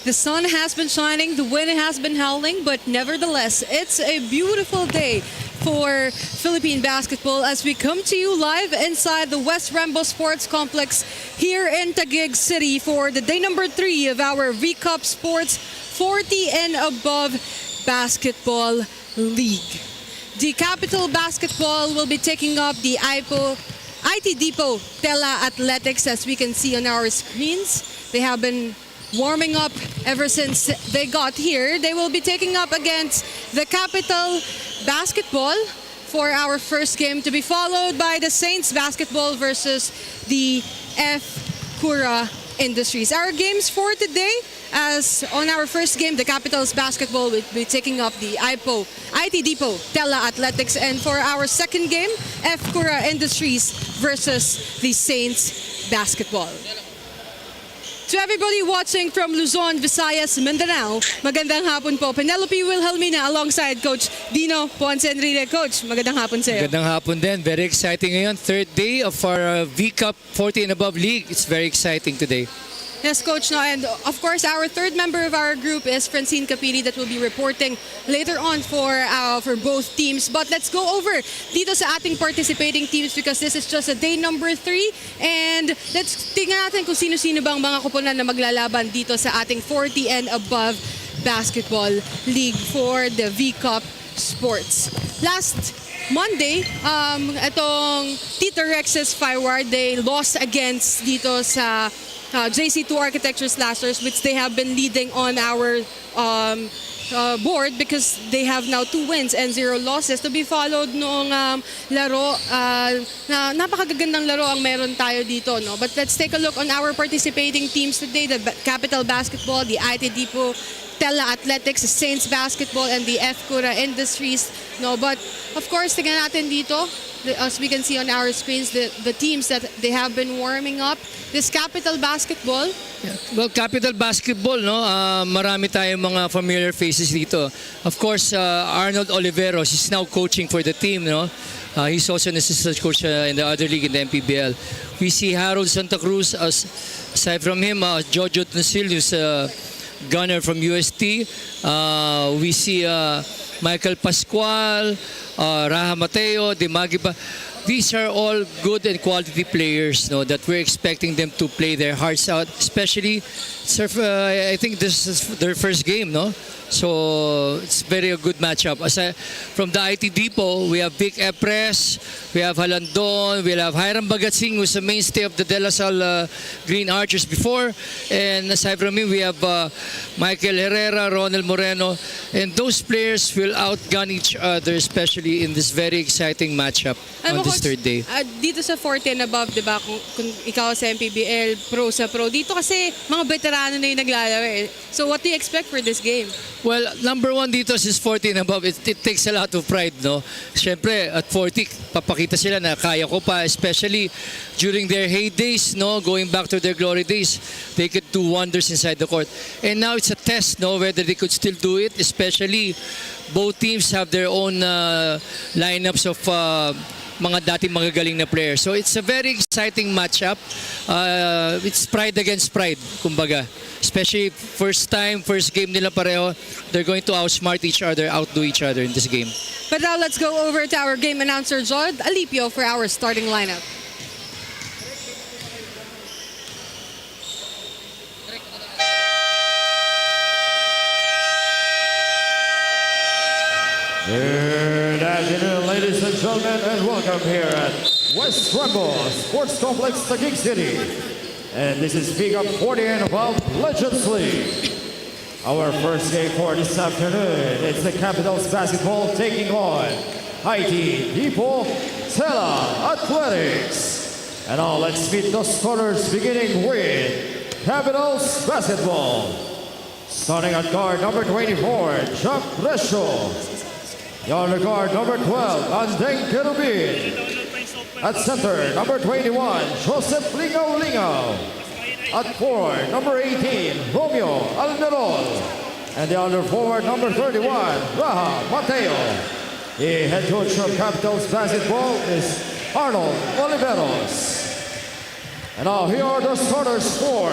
The sun has been shining, the wind has been howling, but nevertheless, it's a beautiful day for Philippine basketball as we come to you live inside the West Rambo Sports Complex here in Taguig City for the day number 3 of our V-Cup Sports 40 and above basketball league. The Capital Basketball will be taking up the IT Depot Tela Athletics as we can see on our screens. They have been warming up ever since they got here. They will be taking up against the Capital Basketball for our first game, to be followed by the Saints Basketball versus the F. Cura Industries. Our games for today, as on our first game, the Capitals Basketball will be taking up the IT Depot Tela Athletics, and for our second game, F. Cura Industries versus the Saints Basketball. To everybody watching from Luzon, Visayas, Mindanao, magandang hapon po. Penelope Wilhelmina alongside Coach Dino Ponce Enrile. Coach, magandang hapon sa iyo. Magandang hapon din. Very exciting ngayon. Third day of our V-Cup 40 and above league. It's very exciting today. Yes, Coach. No, and of course, our third member of our group is Francine Capili that will be reporting later on for both teams. But let's go over dito sa ating participating teams because this is just a day number 3. And let's tingnan natin kung sino-sino bang mga kupunan na maglalaban dito sa ating 40 and above basketball league for the V-Cup Sports. Last Monday, itong Tito Rex's Fireward, they lost against dito sa JC2 Architecture Slashers, which they have been leading on our board because they have now 2 wins and 0 losses, to be followed noong laro na napakagagandang laro ang meron tayo dito, no? But let's take a look on our participating teams today: the Capital Basketball, the IT Depot Tela Athletics, the Saints Basketball, and the F. Cura Industries. No, but of course, tingnan natin dito, as we can see on our screens, the teams that they have been warming up. This Capital Basketball. Yeah. Well, Capital Basketball, no? Marami tayong mga familiar faces dito. Of course, Arnold Oliveros is now coaching for the team, no? He's also an assistant coach in the other league in the MPBL. We see Harold Santa Cruz. Aside from him, Jojo Toncil, who's gunner from UST. We see Michael Pascual, Raha Mateo, Dimagiba. These are all good and quality players, no, that we're expecting them to play their hearts out. Especially, I think this is their first game, no? So it's very a good matchup. From the IT Depot, we have Vic Epres, we have Halandon, we have Hiram Bagatsing, who's the mainstay of the De La Salle Green Archers before. And aside from him, we have Michael Herrera, Ronald Moreno. And those players will outgun each other, especially in this very exciting matchup on this third day. Dito sa 40 and above, di ba, kung ikaw sa MPBL, pro sa pro, dito kasi mga veterano na yung naglalaro eh. So what do you expect for this game? Well, number 1 dito is 40 and above. It takes a lot of pride, no? Siyempre, at 40, papakita sila na kaya ko pa, especially during their heydays, no? Going back to their glory days, they could do wonders inside the court. And now it's a test, no? Whether they could still do it, especially both teams have their own lineups of mga dating magagaling na players. So it's a very exciting matchup. It's pride against pride, kumbaga. Especially first game nila pareho, they're going to outsmart each other, outdo each other in this game. But now let's go over to our game announcer, Jod Alipio, for our starting lineup. Good afternoon, ladies and gentlemen, and welcome here at West Rambo Sports Complex, Taguig City. And this is V-Cup 40 and above Legends League. Our first game for this afternoon, it's the Capitals Basketball taking on IT Depot Tela Athletics. And now let's meet the starters, beginning with Capitals Basketball. Starting at guard number 24, Chuck Resho. The other guard, number 12, Andeng Kerubin. At center, number 21, Joseph Lingaw Lingaw. At 4, number 18, Romeo Almerol. And the other forward, number 31, Raha Mateo. The head coach of Capitals Basketball is Arnold Oliveros. And now here are the starters for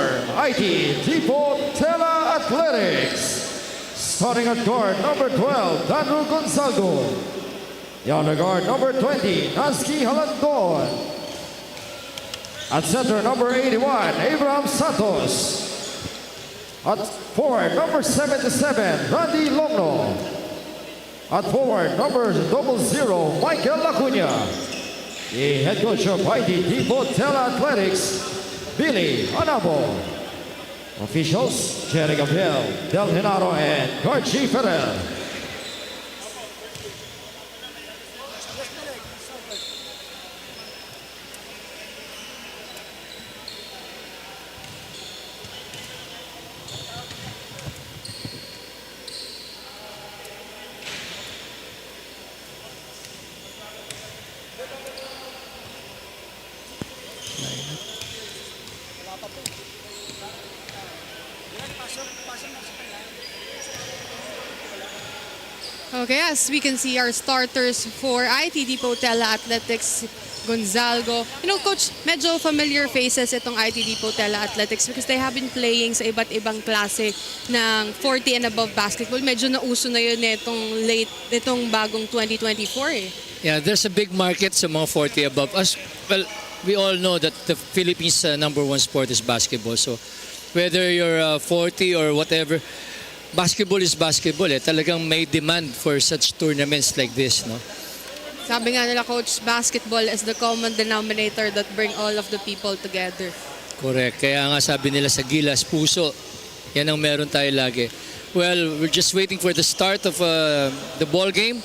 IT Depot Tela Athletics. Starting at guard, number 12, Danu Gonzalo. The other guard, number 20, Naski Halandon. At center, number 81, Abraham Santos. At forward, number 77, Randy Longno. At forward, number 00, Michael Lacuna. The head coach of ID Depot Athletics, Billy Anabo. Officials, Jerry Gabriel, Del Genaro, and Garchi Ferrer. Okay, as we can see, our starters for IT Depot Athletics, Gonzalgo. You know, Coach, medyo familiar faces itong IT Depot Athletics because they have been playing sa iba't ibang klase ng 40 and above basketball. Medyo nauso na yun itong bagong 2024 eh. Yeah, there's a big market sa mga 40 above. As well, we all know that the Philippines' number one sport is basketball. So whether you're 40 or whatever, basketball is basketball. Talagang may demand for such tournaments like this, no? Sabi nga nila, Coach, basketball is the common denominator that bring all of the people together. Correct. Kaya nga sabi nila sa Gilas, puso. Yan ang meron tayo lagi. Well, we're just waiting for the start of the ball game.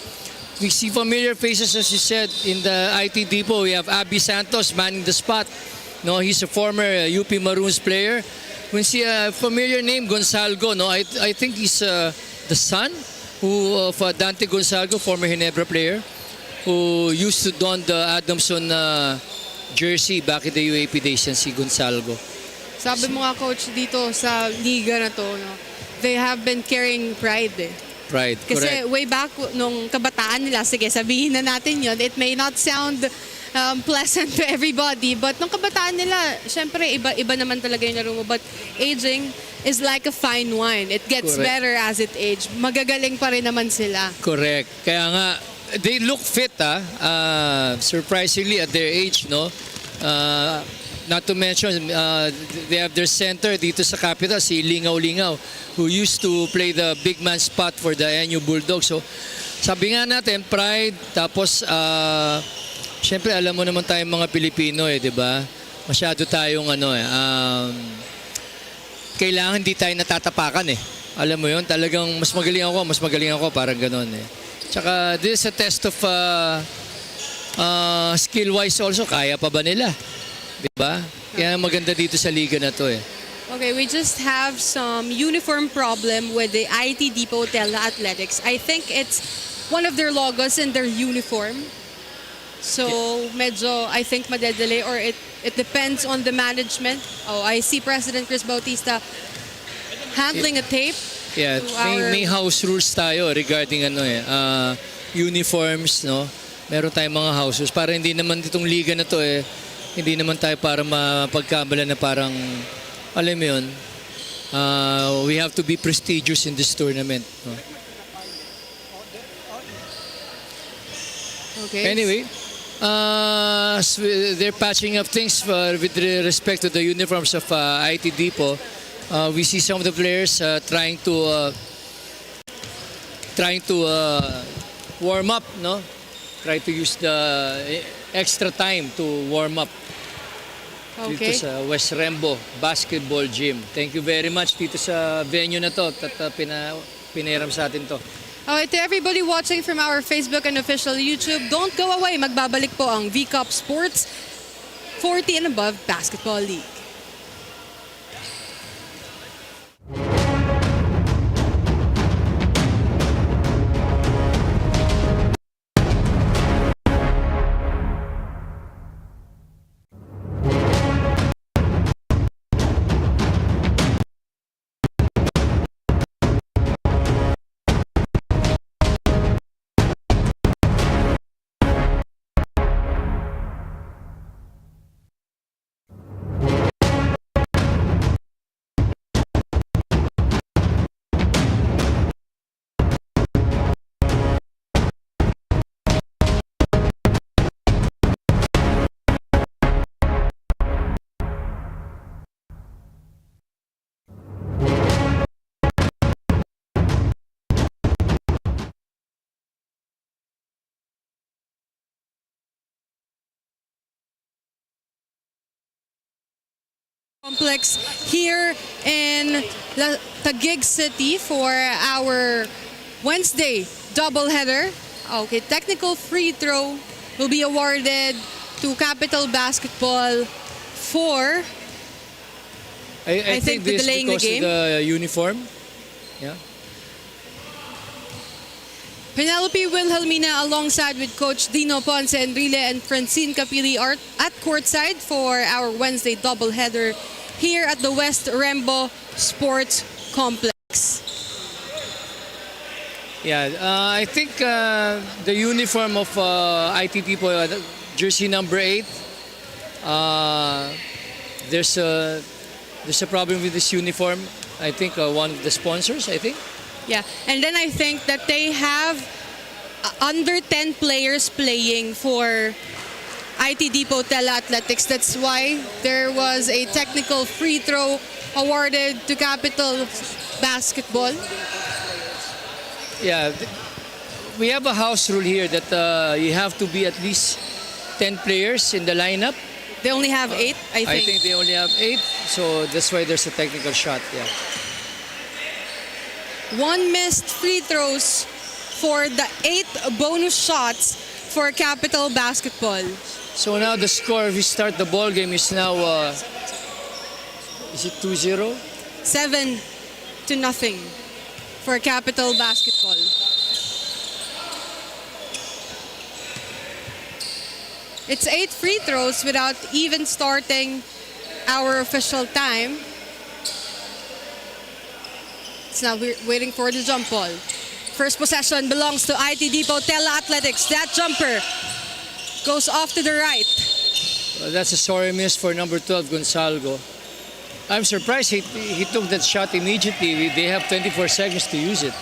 We see familiar faces, as you said, in the IT Depot. We have Abby Santos manning the spot. No, he's a former UP Maroons player. We see a familiar name, Gonzalgo. No, I think he's the son of Dante Gonzalgo, former Ginebra player, who used to don the Adamson jersey back in the UAP days, yan si Gonzalgo. Sabi mo nga, Coach, dito sa liga na to, no, they have been carrying pride eh. Pride, Kasi correct. way back nung kabataan nila, sige, sabihin na natin yun, it may not sound pleasant to everybody, but nung kabataan nila, syempre, iba naman talaga yung laro mo. But aging is like a fine wine. It gets Correct. better as it ages. Magagaling pa rin naman sila. Correct. Kaya nga, they look fit, surprisingly at their age, no? Not to mention, they have their center dito sa Capital, si Lingaw-Lingaw, who used to play the big man spot for the NU Bulldogs. So, sabi nga natin, pride, tapos, syempre, alam mo naman tayong mga Pilipino, di ba? Masyado tayong, kailangan di tayo natatapakan, eh. Alam mo yun, talagang mas magaling ako, parang ganon, eh. Tsaka, this is a test of skill-wise also, kaya pa ba nila? Diba? Kaya maganda dito sa liga na to eh. Okay, we just have some uniform problem with the IT Depot Athletics. I think it's one of their logos in their uniform. So, medyo, I think madedelay or it depends on the management. Oh, I see President Chris Bautista handling a tape. Yeah, may house rules tayo regarding uniforms, no? Meron tayong mga house rules para hindi naman itong liga na to eh, hindi naman tayo para mapagkamala na parang, alam mo yun, we have to be prestigious in this tournament. No? Okay. Anyway, so they're patching up things with respect to the uniforms of IT Depot. We see some of the players trying to warm up, no? Try to use the extra time to warm up dito Okay. sa West Rembo Basketball Gym. Thank you very much dito sa venue na to at pinahiram sa atin to. Okay, to everybody watching from our Facebook and official YouTube, don't go away. Magbabalik po ang VCup Sports 40 and above Basketball League. Complex here in Taguig City for our Wednesday doubleheader. Okay, technical free throw will be awarded to Capital Basketball for I think the this delaying the because game. of the uniform. Yeah. Penelope Wilhelmina alongside with Coach Dino Ponce Enrile and Francine Capili are at courtside for our Wednesday doubleheader here at the West Rembo Sports Complex. Yeah, I think the uniform of IT people, jersey number 8, there's a problem with this uniform. I think one of the sponsors, I think. Yeah, and then I think that they have under 10 players playing for IT Depot Tele-Athletics. That's why there was a technical free throw awarded to Capital Basketball. Yeah, we have a house rule here that you have to be at least 10 players in the lineup. They only have 8, I think. I think they only have 8, so that's why there's a technical shot. Yeah. 1 missed free throws for the 8 bonus shots for Capital Basketball. So now the score, if we start the ball game, is now is it 2-0? 7-0 for Capital Basketball. It's 8 free throws without even starting our official time. It's now waiting for the jump ball. First possession belongs to IT Depot Tele-Athletics. That jumper goes off to the right. That's a sorry miss for number 12, Gonzalgo. I'm surprised he took that shot immediately. They have 24 seconds to use it.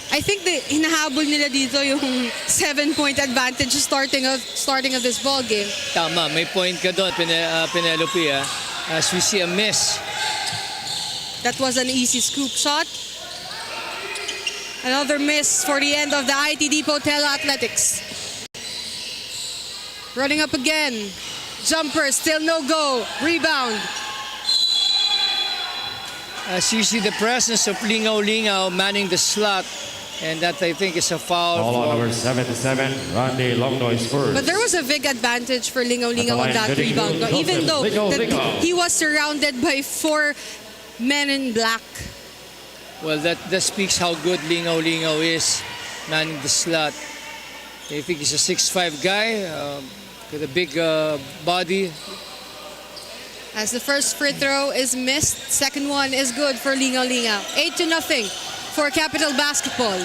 I think hinahabol nila dito yung 7-point advantage starting of this ball game. Tama, may point ka doon, Penelope. As we see a miss. That was an easy scoop shot. Another miss for the end of the IT Depot Tele-Athletics. Running up again. Jumper, still no go. Rebound. As you see the presence of Lingaw manning the slot, and that I think is a foul. Ball on for- number 77, Randy Longnoise first. But there was a big advantage for Lingaw At the on line, that getting rebound. Joseph Even though Lingaw. he was surrounded by 4 men in black. Well, that speaks how good Lingaw is manning the slot. I think he's a 6'5" guy with a big body. As the first free throw is missed, second one is good for Lingaw. 8-0 for Capital Basketball.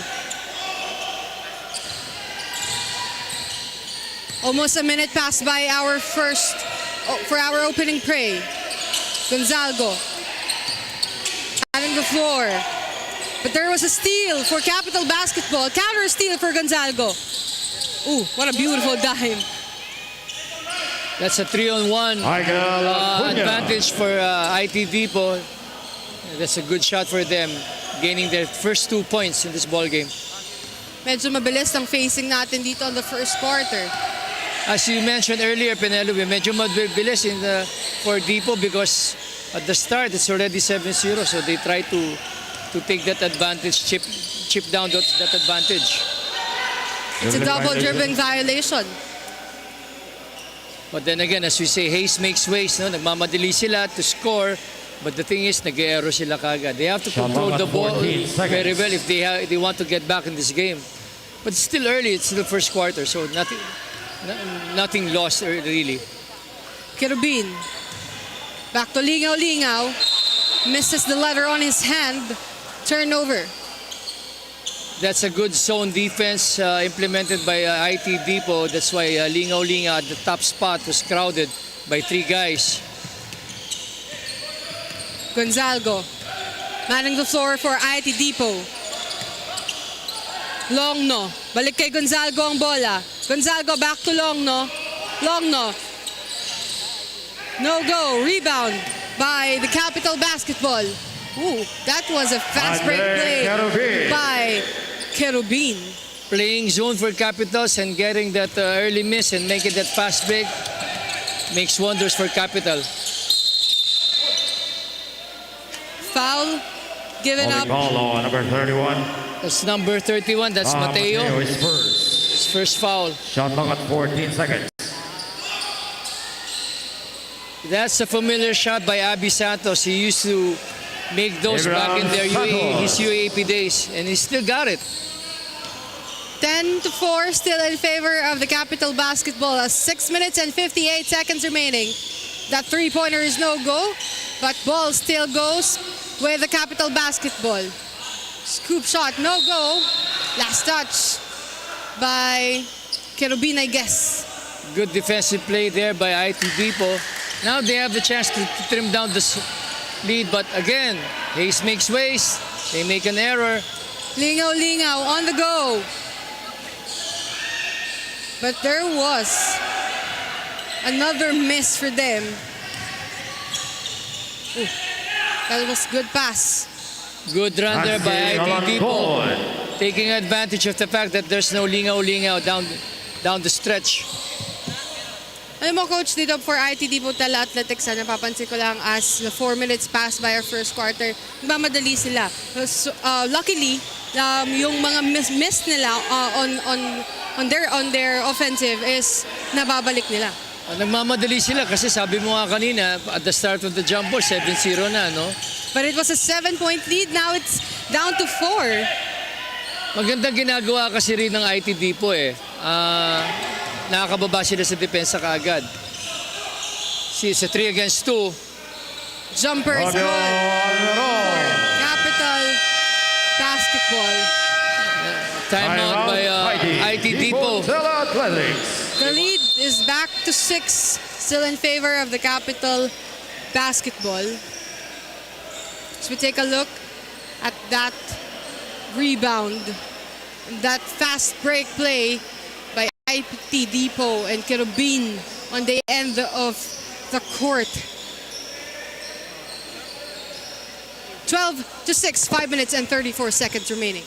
Almost a minute passed by for our opening play. Gonzalgo having the floor. But there was a steal for Capital Basketball. Counter steal for Gonzalgo. Ooh, what a beautiful dime. That's a 3-on-1 advantage for IT Depot. That's a good shot for them, gaining their first 2 points in this ball game. Medyo mabilis ang facing natin dito in the first quarter. As you mentioned earlier, Penelope, medyo mabilis for Depot because at the start it's already 7-0, so they try to take that advantage, chip down that advantage. It's a double dribbling violation. But then again, as we say, haste makes waste. No? Nagmamadali sila to score. But the thing is, nag-error sila kagad. They have to Shot control clock the at ball 14 seconds. very well if they want to get back in this game. But it's still early. It's still the first quarter, so nothing lost really. Kerubin. Back to Lingaw. Misses the letter on his hand. Turnover. That's a good zone defense implemented by IT Depot. That's why Lingaw at the top spot was crowded by 3 guys. Gonzalgo. Manning the floor for IT Depot. Longno. Balik kay Gonzalgo ang bola. Gonzalgo back to Longno. No go. Rebound by the Capital Basketball. Ooh, that was a fast break play Kerubin. by Kerubin. Playing zone for Capitals and getting that early miss and making that fast break makes wonders for Capital. foul given Holding up. call on number 31. That's number 31. That's Mateo. Mateo is first. His first foul. Shot clock at 14 seconds. That's a familiar shot by Abby Santos. He used to make those back in their his UAP days, and he still got it. 10-4 still in favor of the Capital Basketball. 6 minutes and 58 seconds remaining. That three-pointer is no go, but ball still goes with the Capital Basketball. Scoop shot, no go. Last touch by Kerubin, I guess. Good defensive play there by IT Depot. Now they have the chance to trim down the lead, but again, Hayes makes waste. They make an error. Lingaw on the go. But there was another miss for them. Ooh, that was good pass. Good run there by IT Depot, Goal. taking advantage of the fact that there's no lingaw down the stretch. Alam mo, Coach, dito for IT Depot Athletics, napapansin ko lang as the 4 minutes passed by our first quarter, nagmamadali sila. So, luckily, yung mga miss nila on their offensive is nababalik nila. Nagmamadali sila kasi sabi mo nga kanina, at the start of the jump ball, 7-0 na, no? But it was a 7-point lead. Now it's down to 4. Magandang ginagawa kasi rin ng IT Depot eh. Nakakababa sila sa depensa kaagad. See, it's a 3 against 2. Jumper is good. Capital Basketball. Timeout by IT Depot. Athletics. The lead is back to 6. Still in favor of the Capital Basketball. So we take a look at that rebound. That fast break play by IT Depot and Kerubin on the end of the court. 12-6, 5 minutes and 34 seconds remaining.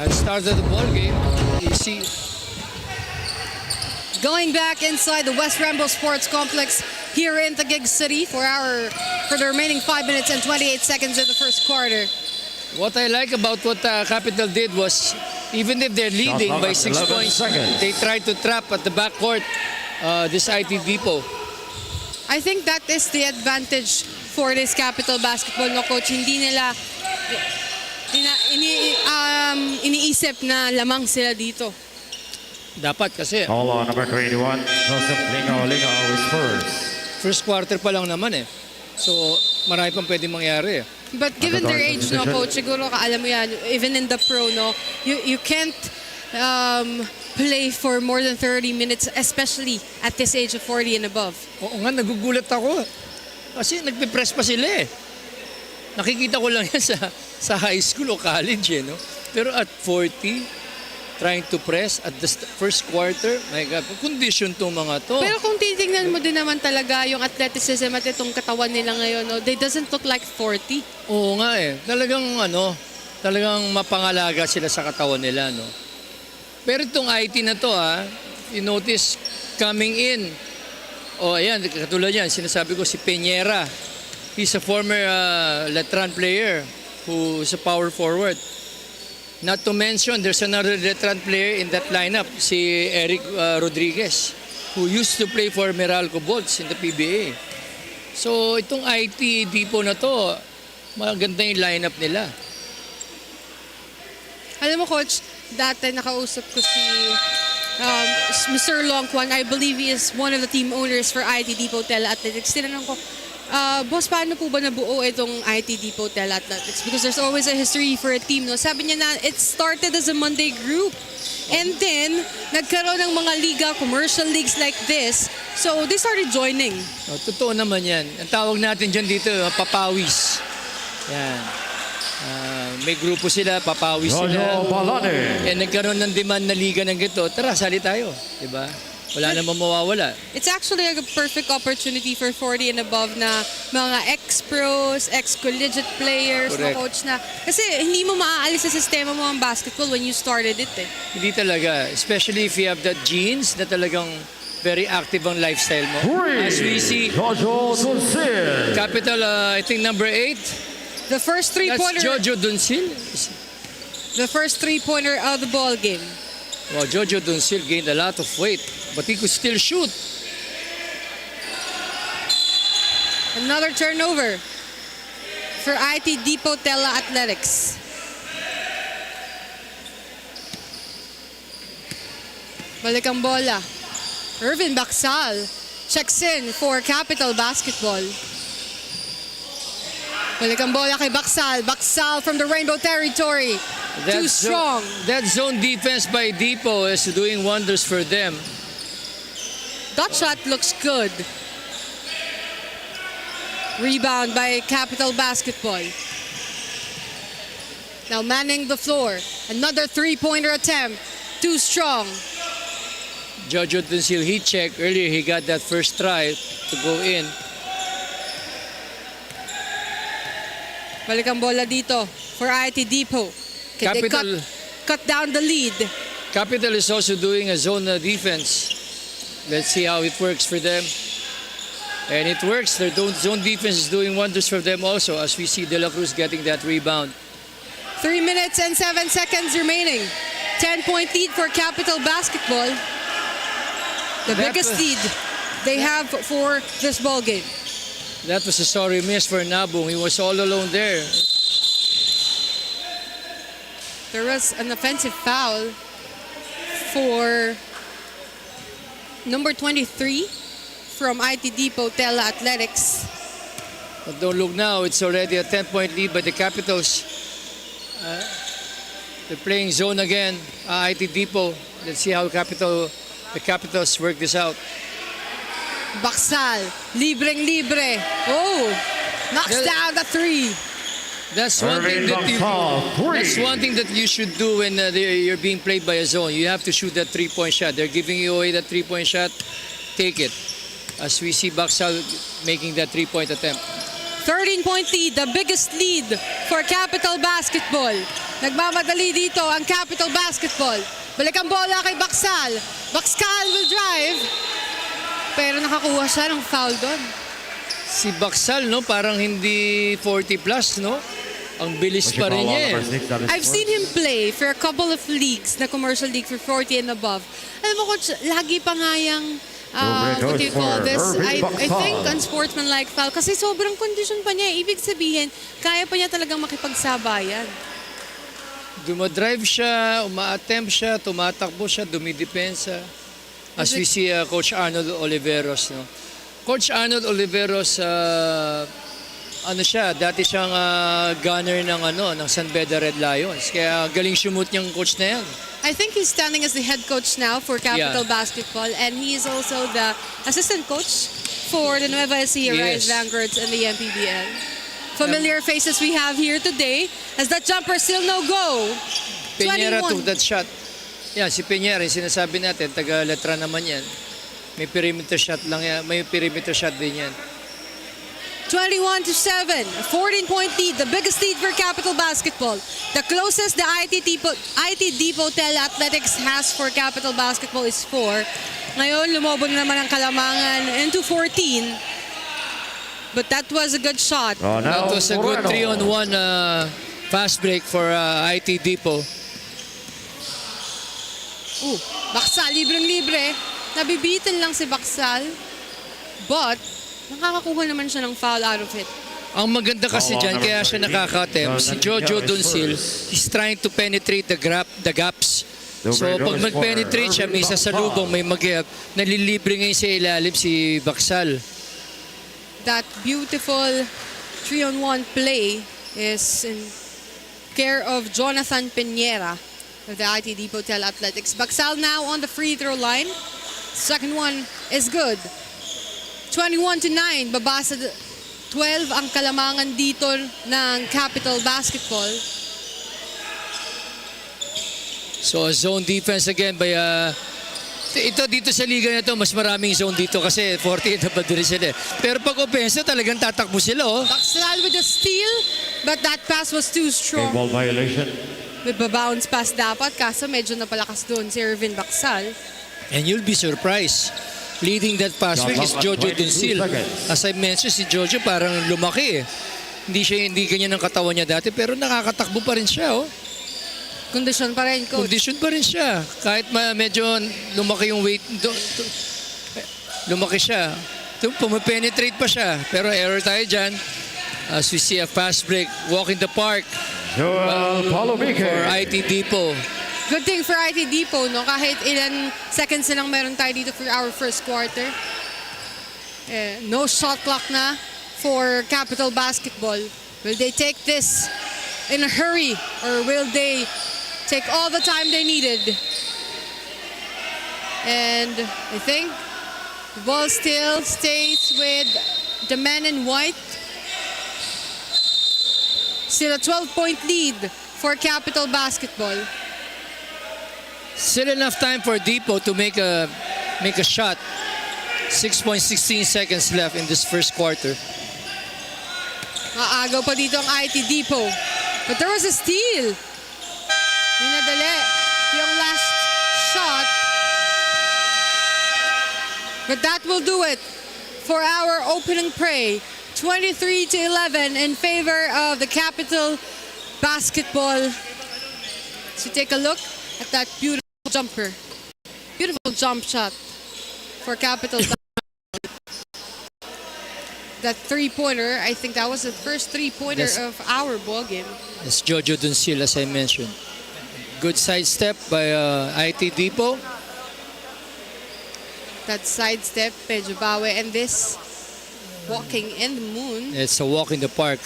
At start of the ball game, you see Going back inside the West Rambo Sports Complex here in Taguig City for the remaining 5 minutes and 28 seconds of the first quarter. what I like about what Capital did was, even if they're leading by 6 11 points, seconds. they tried to trap at the backcourt this IT Depot. I think that is the advantage for this Capital Basketball, no, Coach. Hindi nila iniisip na lamang sila dito. Dapat kasi. Call on number 21. Joseph Lingaw is first. First quarter pa lang naman eh. So, marami pang pwedeng mangyari eh. But given their age, no, Coach, siguro alam mo yan, even in the pro, no, you can't play for more than 30 minutes, especially at this age of 40 and above. Oo nga, nagugulat ako. Kasi nagpipress pa sila eh. Nakikita ko lang yan sa high school o college eh, no? Pero at 40, trying to press at the first quarter, my God, condition tong mga to. Pero kung titingnan mo din naman talaga yung athleticism at itong katawan nila ngayon, no, they doesn't look like 40. Oo nga eh. Talagang mapangalaga sila sa katawan nila, no? Pero itong IT na to, you notice coming in. Oh, ayan, katulad yan, sinasabi ko si Peñera. He's a former Letran player who's a power forward. Not to mention, there's another Letran player in that lineup, si Eric Rodriguez, who used to play for Meralco Bolts in the PBA. So, itong IT Depot na to, maganda yung lineup nila. Alam mo, Coach, dati nakausap ko si Mr. Longquan. I believe he is one of the team owners for IT Depot Athletics. Tinanong ko, Boss, paano po ba nabuo itong IT Depot Tel Athletics? Because there's always a history for a team, no? Sabi niya na it started as a Monday group. And then, nagkaroon ng mga liga, commercial leagues like this. So, they started joining. Oh, totoo naman yan. Ang tawag natin dyan dito, papawis. Yan. May grupo sila, papawis Jojo sila. Balani. Eh, nagkaroon ng demand na liga ng gito. Tara, sali tayo. Diba? Wala namang mawawala. It's actually a perfect opportunity for 40 and above na mga ex-pros, ex-collegiate players, na Correct. coach na. Kasi hindi mo maaalis sa sistema mo ang basketball when you started it eh. Hindi talaga. Especially if you have that genes na talagang very active ang lifestyle mo. As we see, Jojo Dulcil. Capital, I think number 8. The first That's three-pointer, Jojo Duncil. the first three-pointer of the ball game. Wow, Jojo Duncil gained a lot of weight, but he could still shoot. Another turnover for IT Depot Tela Athletics. Balik ang bola. Irvin Baksal checks in for Capital Basketball. Balik ang bola kay Baksal. Baksal from the Rainbow Territory. Too strong. That zone defense by Depot is doing wonders for them. That shot looks good. Rebound by Capital Basketball. Now manning the floor. Another three-pointer attempt. Too strong. Jojo Duncil, he checked earlier. He got that first try to go in. Balik ang bola dito for IT Depot. Okay, they Capital- cut down the lead. Capital is also doing a zone defense. Let's see how it works for them. And it works. Their zone defense is doing wonders for them also, as we see De La Cruz getting that rebound. 3 minutes and 7 seconds remaining. 10-point lead for Capital Basketball. The That biggest was- lead they have for this ball game. That was a sorry miss for Nabung. He was all alone there. There was an offensive foul for number 23 from IT Depot Tela Athletics. But don't look now. It's already a 10-point lead by the Capitals. They're playing zone again. IT Depot. Let's see how the Capitals work this out. Baksal, libreng-libre. Oh, knocks Well- down the three. That's one thing that that's one thing that you should do when you're being played by a zone. You have to shoot that three-point shot. They're giving you away that three-point shot. Take it. As we see Baksal making that three-point attempt. 13-point lead, the biggest lead for Capital Basketball. Nagmamadali dito ang Capital Basketball. Balik ang bola kay Baksal. Baksal will drive. Pero nakakuha siya ng foul doon. Si Baksal, no, parang hindi 40 plus, no? Ang bilis pa rin niya eh. I've seen him play for a couple of leagues, na commercial league for 40 and above. Alam mo, coach, lagi pa nga yung, what do you call this? I think unsportsmanlike foul. Kasi sobrang condition pa niya. Ibig sabihin, kaya pa niya talagang makipagsabayan. Dumadrive siya, uma-attempt siya, tumatakbo siya, dumidepensa. As we see Coach Arnold Oliveros, no? Coach Arnold Oliveros, ano siya, dati siyang gunner ng San Beda Red Lions. Kaya galing shumut niyang coach na yan. I think he's standing as the head coach now for Capital Yeah. Basketball, and he is also the assistant coach for the Nueva Ecija Rise Yes. Vanguards and the MPBL. Familiar faces we have here today as that jumper still no go. Peñera 21. took that shot. Yan, si Peñera, yung sinasabi natin, taga-letra naman yan. May perimeter shot lang yan. May perimeter shot din yan. 21-7, a 14-point lead, the biggest lead for Capital Basketball. The closest the IT Depot Tela Athletics has for Capital Basketball is 4. Ngayon, lumobo na naman ang Kalamangan into 14. But that was a good shot. That was a good 3-on-1 fast break for IT Depot. Baksal, libreng-libre. Nabibitin lang si Baksal. But, nakakakuha naman siya ng foul out of it. Ang maganda kasi dyan, kaya siya nakaka-attempt. Si Jojo Duncil, he's trying to penetrate the gaps. So pag mag-penetrate siya, may sasalubong, may mag-gap, nalilibre ngayon sa ilalim si Baksal. That beautiful 3-on-1 play is in care of Jonathan Piñera of the IT Depot Tel Athletics. Baksal now on the free throw line. Second one is good. 21-9, babasa 12 ang kalamangan dito ng Capital Basketball. So zone defense again by ito dito sa liga na to, mas maraming zone dito kasi 48 na pa din sila. Pero pag opensa talagang tatakbo sila oh. Baksal with a steal, but that pass was too Game strong. ball violation. May babounce pass dapat, kaso medyo napalakas doon si Irvin Baksal. And you'll be surprised. Leading that pass week is Jojo Duncil. As I mentioned, si Jojo parang lumaki eh. Hindi ganyan ang katawan niya dati pero nakakatakbo pa rin siya oh. Kondisyon pa rin, coach. Condition pa rin siya. Kahit medyo lumaki yung weight, lumaki siya. Pumapenetrate pa siya. Pero error tayo dyan. As we see a fast break, walk in the park Joel Palomique. for IT Depot. Good thing for IT Depot, no? Kahit ilan seconds na lang meron tayo dito for our first quarter. No shot clock na for Capital Basketball. Will they take this in a hurry or will they take all the time they needed? And I think the ball still stays with the men in white. Still a 12-point lead for Capital Basketball. Still enough time for Depot to make a shot. 6.16 seconds left in this first quarter. Maagaw pa dito ang IT Depot. But there was a steal. Minadali yung last shot. But that will do it for our opening play. 23-11 in favor of the Capital Basketball. So take a look at that beautiful jumper. Beautiful jump shot for Capital Basketball. That three-pointer, I think that was the first three-pointer Yes. of our ball game. It's Jojo Duncil, as I mentioned. Good sidestep by IT Depot. That sidestep, medyo bawi. And this, walking in the moon. It's a walk in the park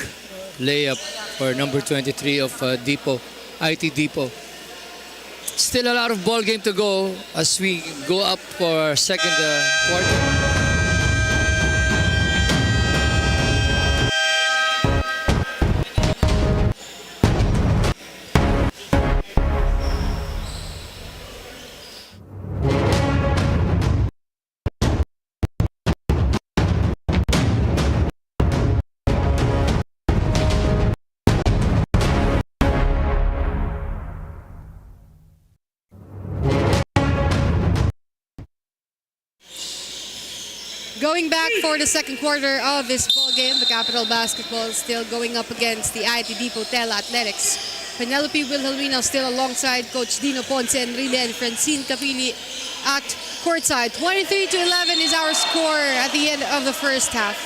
layup for number 23 of Depot, IT Depot. Still a lot of ball game to go as we go up for our second quarter. Going back for the second quarter of this ball game, the Capital Basketball is still going up against the IT Depot Tel Athletics. Penelope Wilhelmina still alongside Coach Dino Ponce, Enrile, and Francine Capili at courtside. 23-11 is our score at the end of the first half.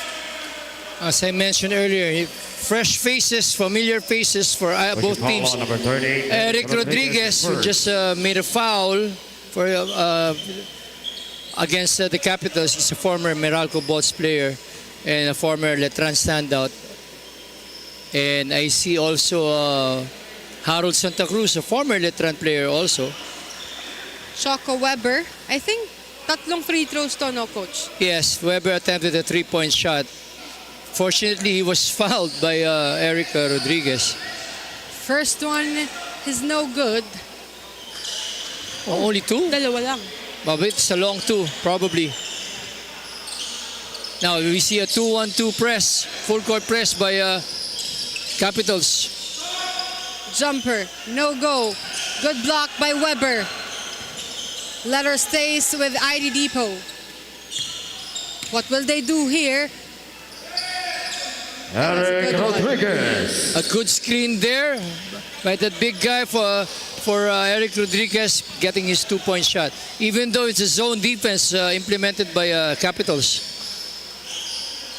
As I mentioned earlier, fresh faces, familiar faces for both teams. Number 30. Eric Rodriguez, who just made a foul for against the Capitals. He's a former Meralco Bolts player and a former Letran standout. And I see also Harold Santa Cruz, a former Letran player also. Choco Weber, I think tatlong free throws to, no, Coach? Yes, Weber attempted a three-point shot. Fortunately, he was fouled by Erica Rodriguez. First one is no good. Oh, only two? Dalawa lang. But it's a long two, probably. Now we see a 2-1-2 press, full court press by Capitals. Jumper, no go. Good block by Weber. Letter stays with ID Depot. What will they do here? Eric Good one. Rodriguez. A good screen there by that big guy for Eric Rodriguez getting his two-point shot. Even though it's a zone defense implemented by Capitals.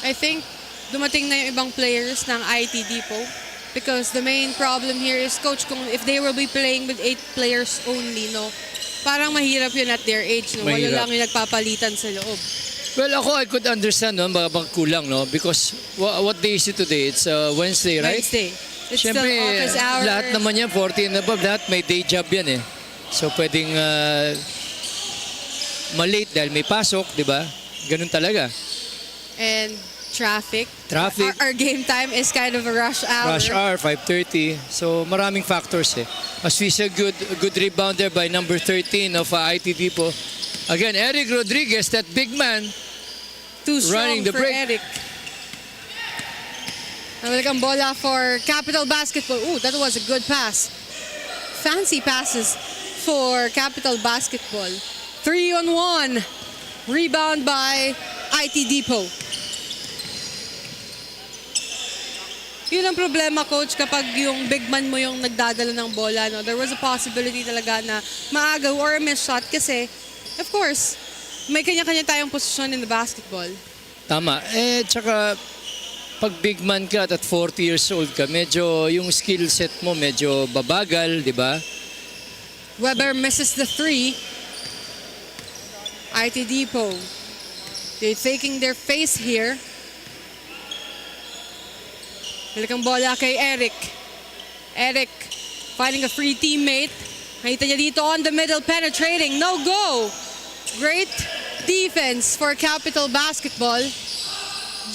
I think dumating na yung ibang players ng IT Depot because the main problem here is, Coach, kung if they will be playing with 8 players only, no, parang mahirap yun at their age. No? Wala Mahirap. lang yung nagpapalitan sa loob. Well, ako, I could understand, no, bang kulang, no? Because what day is it today? It's Wednesday, right? Wednesday. It's Siyempre, still office hours. lahat naman yan, 40 and above, lahat may day job yan eh. So, pwedeng malate dahil may pasok, di ba? Ganun talaga. And traffic. Traffic. Our game time is kind of a rush hour. Rush hour, 5:30. So, maraming factors eh. As we said, good rebound there by number 13 of IT Depot. Again, Eric Rodriguez, that big man, Too strong running the for break. Eric. Nabalik ang bola for Capital Basketball. Ooh, that was a good pass. Fancy passes for Capital Basketball. 3-on-1. Rebound by IT Depot. Yun ang problema, coach, kapag yung big man mo yung nagdadala ng bola. No? There was a possibility talaga na maagaw or a miss shot kasi, of course, may kanya-kanya tayong posisyon in the basketball. Tama. Tsaka, pag big man ka at 40 years old ka, medyo yung skill set mo medyo babagal, di ba? Weber misses the three. IT Depot. They're taking their face here. Balik ang bola kay Eric. Eric finding a free teammate. Nakita niya dito on the middle, penetrating. No go. Great defense for Capital Basketball.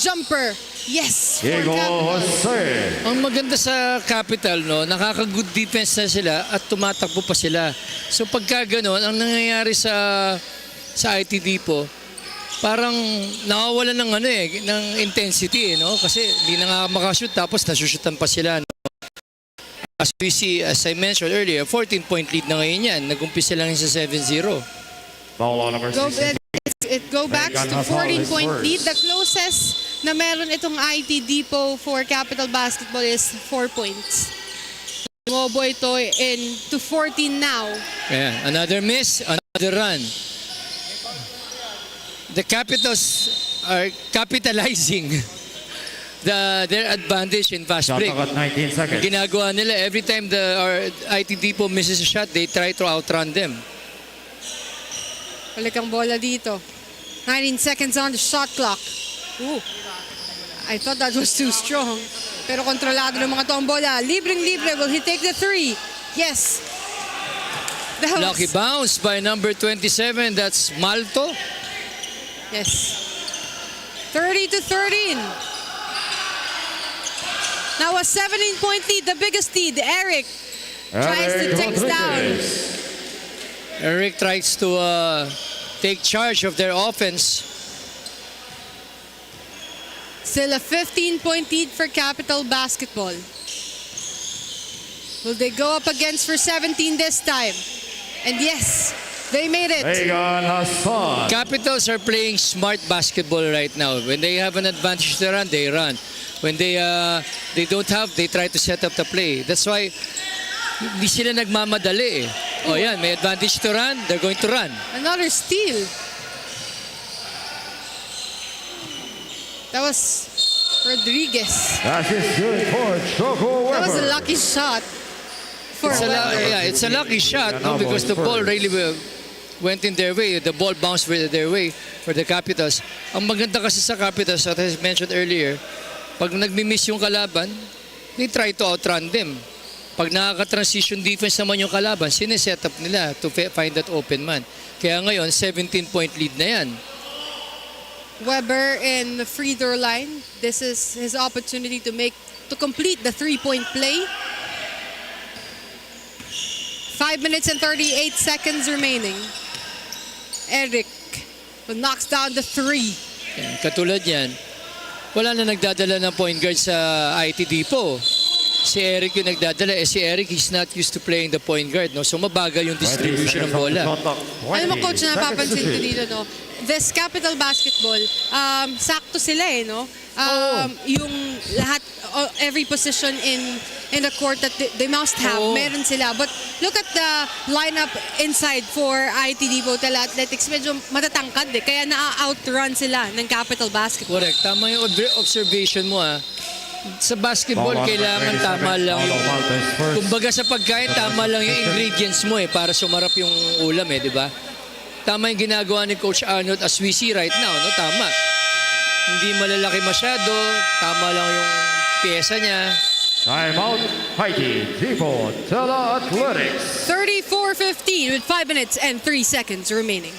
Jumper. Yes. For Diego Capital. Jose. Ang maganda sa Capital, no, nakaka-good defense na sila at tumatakbo pa sila. So pagka gano'n, ang nangyayari sa IT Depot, parang nawawalan ng ng intensity no, kasi hindi na nga makashoot tapos nasushutan pa sila, no? As we see, as I mentioned earlier, 14-point lead na ngayon yan. Nag-umpisa lang sa 7-0. Foul on number Go, 16. it go back to 14-point lead. The closest na meron itong IT Depot for Capital Basketball is 4 points. Mobo ito to 14 now. Ayan, another miss, another run. The Capitals are capitalizing their advantage in fast Shot break. clock at 19 seconds. Ginagawa nila, every time our IT Depot misses a shot, they try to outrun them. Balik ang bola dito. 19 seconds on the shot clock. Ooh. I thought that was too strong. Pero kontrolado ng mga to ang bola. Libreng-libre. Will he take the three? Yes. That was- Lucky bounce by number 27, that's Malto. Yes. 30-13. Now a 17-point lead, the biggest lead. Eric tries to Eric take down. Rodriguez. Eric tries to take charge of their offense. Still a 15-point lead for Capital Basketball. Will they go up against for 17 this time? And yes, they made it. Megan Hassan. Capitals are playing smart basketball right now. When they have an advantage to run, they run. When they don't have, they try to set up the play. That's why hindi sila nagmamadali eh. Oh yan, may advantage to run, they're going to run. Another steal. That was Rodriguez. That is good for Choco That was a Weber. lucky shot for Yeah, it's a lucky shot, no, because the ball really went in their way. The ball bounced their way for the Capitals. Ang maganda kasi sa Capitals, as I mentioned earlier, pag nagmi-miss yung kalaban, they try to outrun them. Pag nakaka-transition defense naman yung kalaban, sineset up nila to find that open man. Kaya ngayon, 17-point lead na yan. Weber in the free throw line. This is his opportunity to complete the three-point play. 5 minutes and 38 seconds remaining. Eric knocks down the three. Yan, katulad yan, wala na nagdadala ng point guard sa IT Depot. Si Eric yung nagdadala. Si Eric, he's not used to playing the point guard. No? So mabagal yung distribution ng bola. Alam mo, coach, na napapansin ko dito, no? This Capital Basketball, sakto sila eh, no? Yung lahat, every position in the court that they must have, meron sila. But look at the lineup inside for IT Depot Athletics. Medyo matatangkad eh. Kaya na-outrun sila ng Capital Basketball. Correct. Tama yung observation mo Sa basketball, kailangan tama lang yung... Kumbaga sa pagkain, tama lang yung ingredients mo para sumarap yung ulam di ba? tama yung ginagawa ni Coach Arnold as we see right now, no? Tama. Hindi malalaki masyado, tama lang yung pyesa niya. Timeout, Haiti Depot Tela Athletics. 34-15 with 5 minutes and 3 seconds remaining.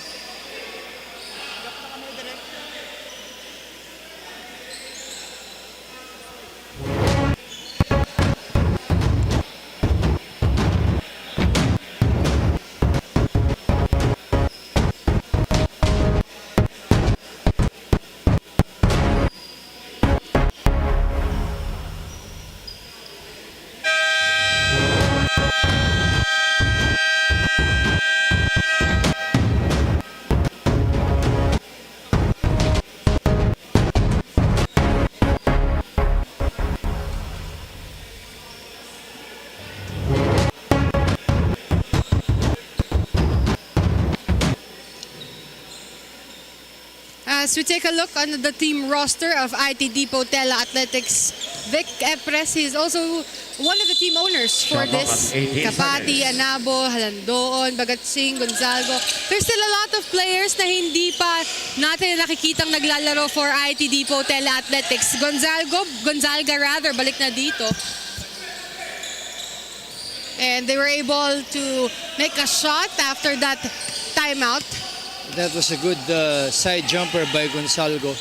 As we take a look on the team roster of IT Depot Tela Athletics, Vic Epres, he is also one of the team owners for Shot clock this. at 18 Kapati, seconds. Anabo, Halandoon, Bagatsing, Gonzalgo. There's still a lot of players na hindi pa natin nakikitang naglalaro for IT Depot Tela Athletics. Gonzalga rather, balik na dito. And they were able to make a shot after that timeout. That was a good side jumper by Gonzalgo.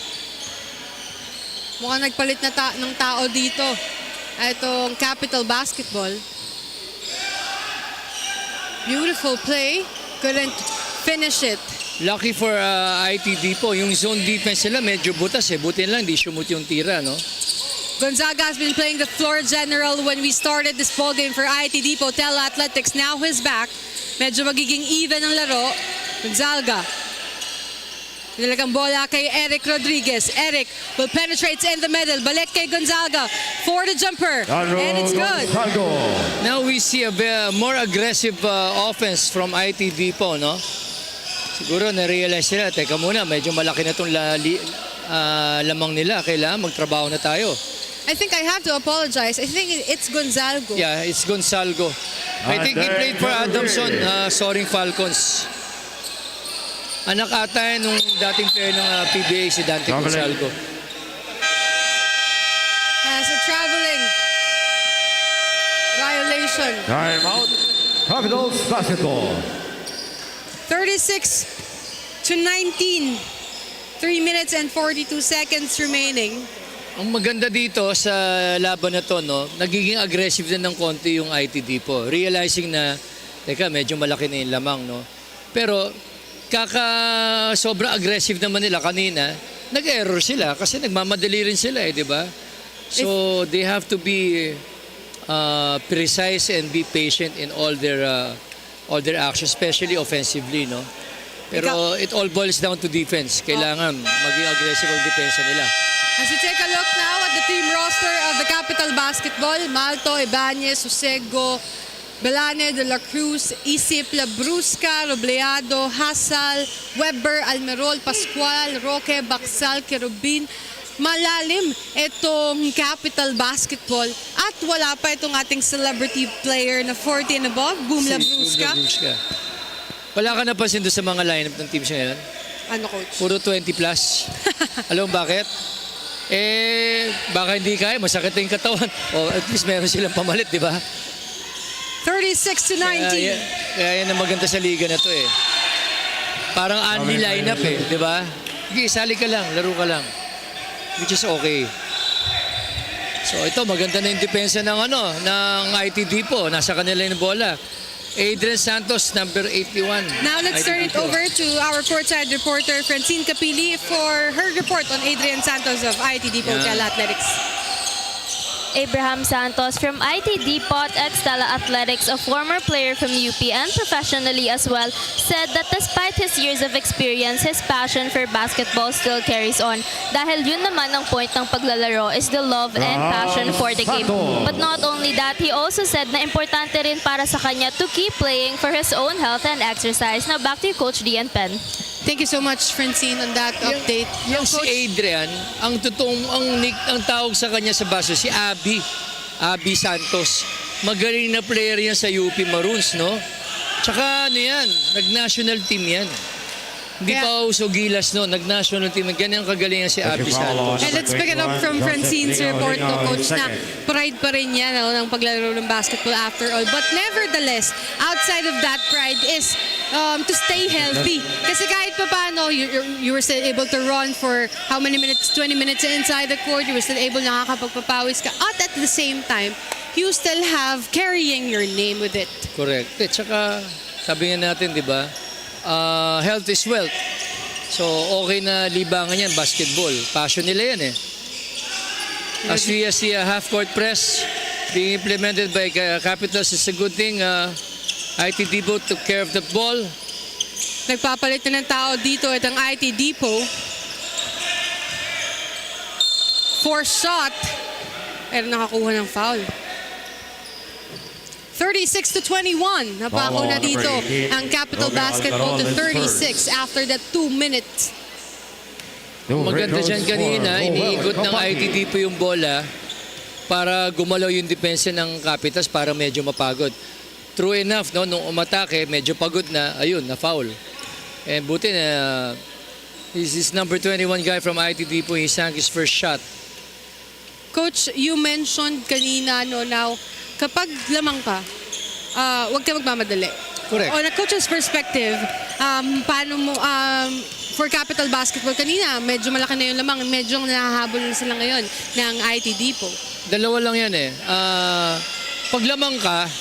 Mukhang nagpalit na ng tao dito. Itong Capital Basketball. Beautiful play. Couldn't finish it. Lucky for IT Depot, yung zone defense nila medyo butas eh. Buti lang, di sumut yung tira, no? Gonzaga has been playing the floor general when we started this ball game for IT Depot Tela Athletics. Now he's back. Medyo magiging even ang laro. Gonzaga. Nilagang bola kay Eric Rodriguez. Eric will penetrate in the middle. Balik kay Gonzaga for the jumper. And it's good. Gonzalgo. Now we see a more aggressive offense from IT Depot, no? Siguro na-realize nila, teka muna, medyo malaki na itong lamang nila. Kailangan magtrabaho na tayo. I think I have to apologize. I think it's Gonzalgo. Yeah, it's Gonzalgo. I think he played for Adamson, Soaring Falcons. Anak ata nung dating player ng PBA si Dante Gonzalgo. Has a traveling violation. Timeout, Capitals Basketball. 36-19. 3 minutes and 42 seconds remaining. Ang maganda dito sa laban na to, no, nagiging aggressive din ng konti yung IT Depot. Realizing na, teka, medyo malaki na yung lamang, no? Pero, sobrang aggressive naman nila kanina, nag-error sila kasi nagmamadali rin sila, di ba? So, they have to be precise and be patient in all their actions, especially offensively, no? Pero it all boils down to defense. Kailangan maging aggressive ang depensa nila. As we take a look now at the team roster of the Capital Basketball, Malto, Ibanez, Usego, Belane, De La Cruz, Isip, Labrusca, Robleado, Hasal, Weber, Almerol, Pascual, Roque, Baksal, Kerubin. Malalim itong Capital Basketball at wala pa itong ating celebrity player na 40 and above, Boom Labrusca. Wala ka napansin doon sa mga lineup ng teams ngayon? Ano, coach? Puro 20 plus. Alam mo bakit? Baka hindi kaya, masakit na yung katawan. O at least meron silang pamalit, di ba? 36-19. Kaya yan ang maganda sa liga na to eh. Parang only lineup eh, di ba? Sige, sali ka lang, laro ka lang. Which is okay. So ito, maganda na yung depensa ng IT Depot. Nasa kanila yung bola. Adrian Santos, number 81. Now let's turn it over to our courtside reporter, Francine Capili, for her report on Adrian Santos of IT Depot Tela Athletics. Abraham Santos from IT Depot at Tela Athletics, a former player from UP and professionally as well, said that despite his years of experience, his passion for basketball still carries on. Dahil yun naman ang point ng paglalaro is the love and passion for the game. But not only that, he also said na importante rin para sa kanya to keep playing for his own health and exercise. Now back to you, Coach D and Pen. Thank you so much, Francine, on that update. Yung si Adrian, ang tawag sa kanya sa baso, si Abby Santos. Magaling na player yan sa UP Maroons, no? Tsaka nag-national team yan. Hindi Kaya- pa uso gilas no, nag-national team. Ganyan kagalingan si Abby Santos. And let's pick it up from Francine's report, no, Coach, na pride pa rin niya, no, ng paglaro ng basketball after all. But nevertheless, outside of that pride is to stay healthy. Kasi kahit pa paano, you were still able to run for how many minutes? 20 minutes inside the court. You were still able nakakapagpapawis ka. At the same time, you still have carrying your name with it. Correct. At saka, sabi nga natin, di ba, health is wealth. So, okay na libangan yan, basketball. Passion nila yan eh. As we see a half-court press being implemented by Capitals, it's a good thing. IT Depot took care of the ball. Nagpapalit na ng tao dito at ang IT Depot. Forced shot. Pero nakakuha ng foul. 36-21. Napako na dito ang Capital Basketball to 36 after that 2 minutes. Maganda dyan kanina, iniikot ng IT Depot yung bola para gumalaw yung depensa ng Capitals para medyo mapagod. True enough, no, nung umatake, medyo pagod na, ayun, na-foul. And buti na, this number 21 guy from IT Depot, he sank his first shot. Coach, you mentioned kanina, no, now, kapag lamang ka, huwag ka magmamadali. Correct. On a coach's perspective, paano mo, for Capital Basketball kanina, medyo malaki na yung lamang, medyo nahahabol na sila ngayon ng IT Depot. Dalawa lang yan eh. Pag lamang ka,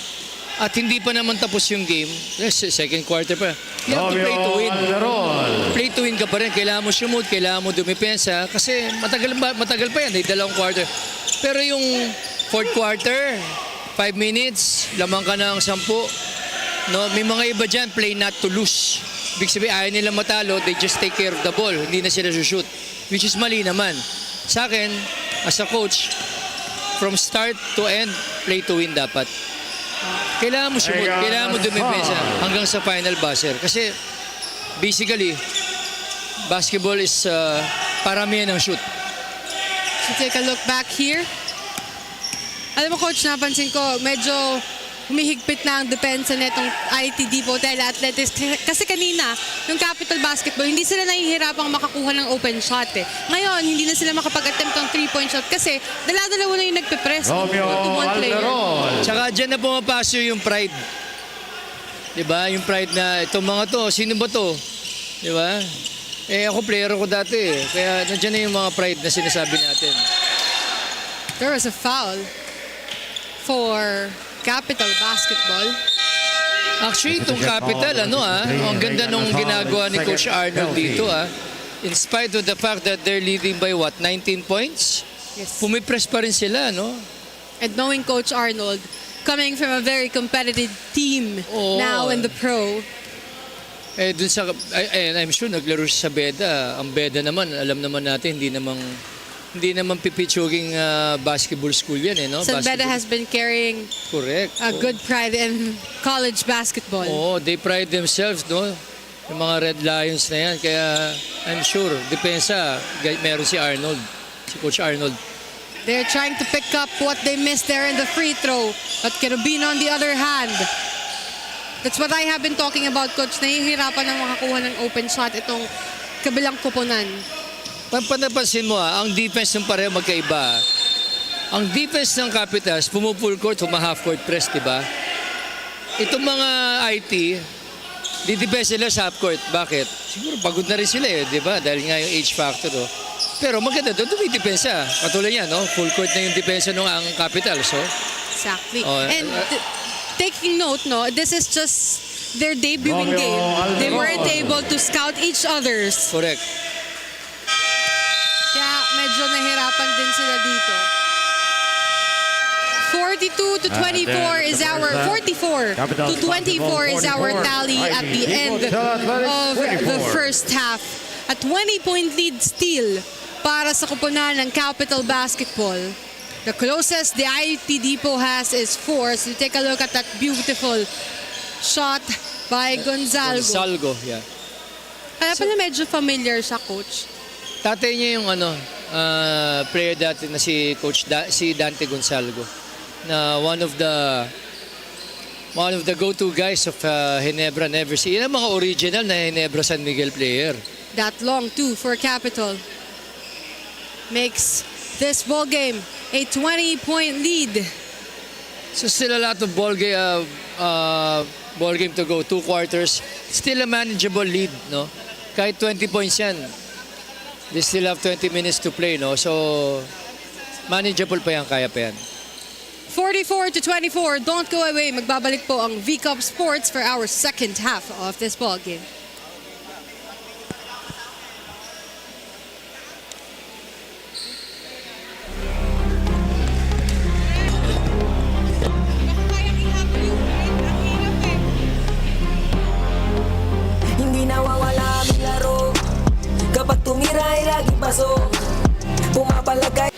at hindi pa naman tapos yung game, second quarter pa, you have to play to win. Play to win ka pa rin. Kailangan mo shoot, kailangan mo dumipensa. Kasi matagal pa yan, dalawang quarter. Pero yung fourth quarter, 5 minutes, lamang ka ng 10. No, may mga iba dyan, play not to lose. Ibig sabihin, ayaw nila matalo, they just take care of the ball. Hindi na sila shoot. Which is mali naman. Sa akin, as a coach, from start to end, play to win dapat. Kailangan mo shoot, kailangan mo dumipensa hanggang sa final buzzer. Kasi, basically, basketball is paramihan ng shoot. So take a look back here. Alam mo, Coach, napansin ko, medyo humihigpit na ang depensa netong IT Depot Athletics. Kasi kanina, yung Capital Basketball, hindi sila nahihirapang makakuha ng open shot eh. Ngayon, hindi na sila makapag-attempt ng 3-point shot kasi dala-dalawa na yung nagpe-press ng 2-1 player. Tsaka dyan na pumapasok yung pride. Diba? Yung pride na itong mga to, sino ba to? Diba? Eh ako player ko dati eh. Kaya nandiyan na yung mga pride na sinasabi natin. There was a foul for Capital Basketball. Actually, itong Capital, ang ganda nung ginagawa ni Coach Arnold dito, In spite of the fact that they're leading by 19 points, Yes. pumipress pa rin sila, no? And knowing Coach Arnold, coming from a very competitive team Oo. now in the pro, Eh, dun sa, and I'm sure naglaro siya sa Beda. Ang Beda naman, alam naman natin, hindi naman pipitsuging basketball school yan, eh, no? San Beda Basketball- has been carrying Correct. a good pride in college basketball. Oo, they pride themselves, no? Yung mga Red Lions na yan. Kaya, I'm sure, depensa, meron si Arnold, si Coach Arnold. They're trying to pick up what they missed there in the free throw. But Kerubino on the other hand, that's what I have been talking about, Coach. Nahihirapan na makakuha ng open shot itong kabilang kupunan. Panapansin mo, ang defense ng pareho magkaiba. Ang defense ng Capitals, pumupull court, half court press, di ba? Itong mga IT, di-defense sila sa half court. Bakit? Siguro pagod na rin sila eh, di ba? Dahil nga yung age factor. Oh. Pero maganda doon, dumidepensa. Patuloy yan, no? Full court na yung depensa ng ang Capitals. So, Exactly. Oh, And taking note, no, this is just their debuting game. They weren't able to scout each other's. correct. Kaya medyo nahirapan din sila dito. 42-24 is our 44-24 is our tally at the end of the first half. A 20-point lead still para sa kupunan ng Capital Basketball. The closest the IT Depot has is 4. So take a look at that beautiful shot by Gonzalo. Salgo, yeah. Kaya pala medyo familiar sa Coach. Tatay niya yung player dati na si Coach si Dante Gonzalgo, na one of the one of the go-to guys of Ginebra Never See. Yan ang mga original na Ginebra San Miguel player. That long too for Capital makes this ball game a 20-point lead. So still a lot of ball game to go, 2 quarters. Still a manageable lead, no? Kahit 20 points yan, they still have 20 minutes to play, no? So manageable pa yan, kaya pa yan. 44-24. Don't go away. Magbabalik po ang VCup Sports for our second half of this ball game. Hindi nawawala ang laro kapag tumira ay lagi pasok. Pumapalagay.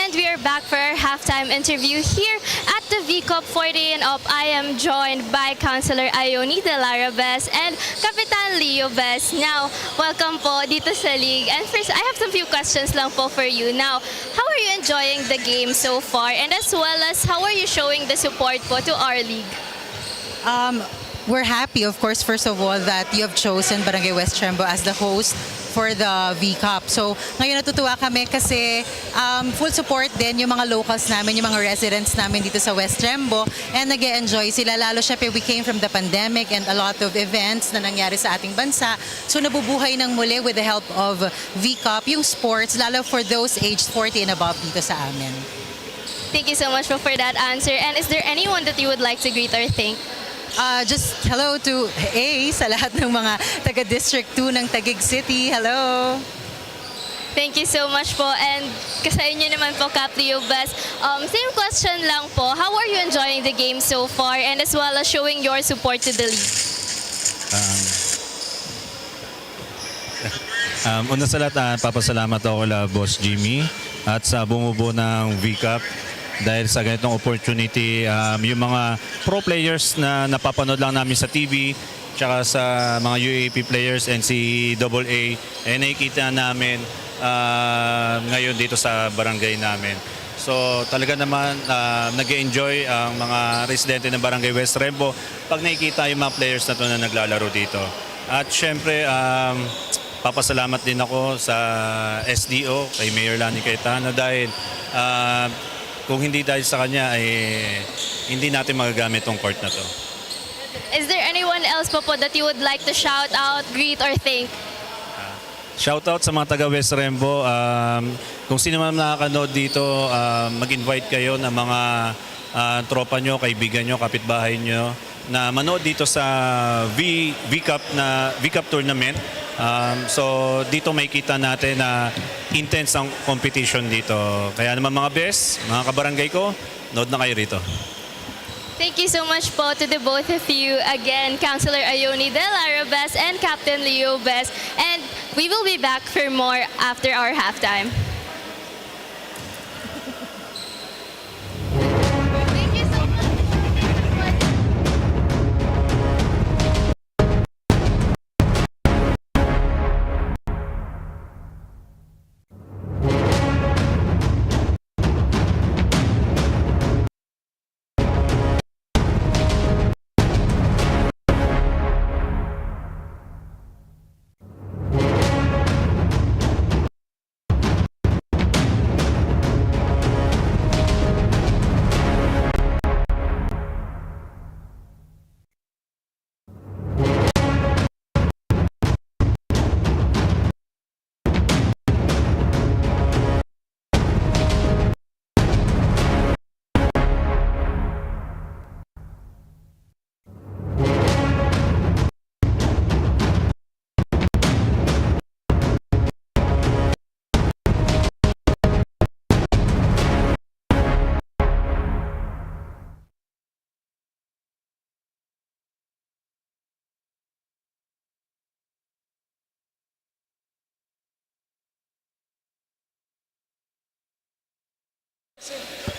And we are back for our halftime interview here at the V Cup 40 and up. I am joined by Councilor Ione De Lara Bes and Kapitan Leo Bes. Now, welcome po dito sa league. And first, I have some few questions lang po for you. Now, how are you enjoying the game so far? And as well as, how are you showing the support po to our league? We're happy, of course, first of all, that you have chosen Barangay West Trembo as the host for the V-Cup. So, ngayon natutuwa kami kasi full support din yung mga locals namin, yung mga residents namin dito sa West Trembo, and nag-enjoy sila. Lalo syempre, we came from the pandemic and a lot of events na nangyari sa ating bansa. So, nabubuhay ng muli with the help of V-Cup, yung sports, lalo for those aged 40 and above dito sa amin. Thank you so much for that answer. And is there anyone that you would like to greet or thank? Just hello to A sa lahat ng mga taga-District 2 ng Taguig City. Hello! Thank you so much po. And sa inyo naman po, Cap Leo Bes, same question lang po. How are you enjoying the game so far and as well as showing your support to the league? Una sa lahat, papasalamat ako kay Boss Jimmy at sa bumubuo ng V-Cup dahil sa ganitong opportunity. Yung mga pro players na napapanood lang namin sa TV tsaka sa mga UAP players and si AA, nakikita namin ngayon dito sa barangay namin. So talaga naman nag-enjoy ang mga residente ng Barangay West Trembo pag nakikita yung mga players na to na naglalaro dito. At syempre, papasalamat din ako sa SDO, kay Mayor Lani Cayetano dahil kung hindi dahil sa kanya, hindi natin magagamit tong court na to. Is there anyone else po that you would like to shout out, greet, or thank? Shoutout sa mga taga West Trembo. Kung sino man nakakanood dito, mag-invite kayo ng mga tropa nyo, kaibigan nyo, kapitbahay nyo na manood dito sa V-Cup tournament. So dito may kita natin na intense ang competition dito. Kaya naman mga best, mga kabarangay ko, nood na kayo rito. Thank you so much po to the both of you. Again, Councilor Ione De Lara Bes and Captain Leo Bes. And we will be back for more after our halftime. Thank you so much.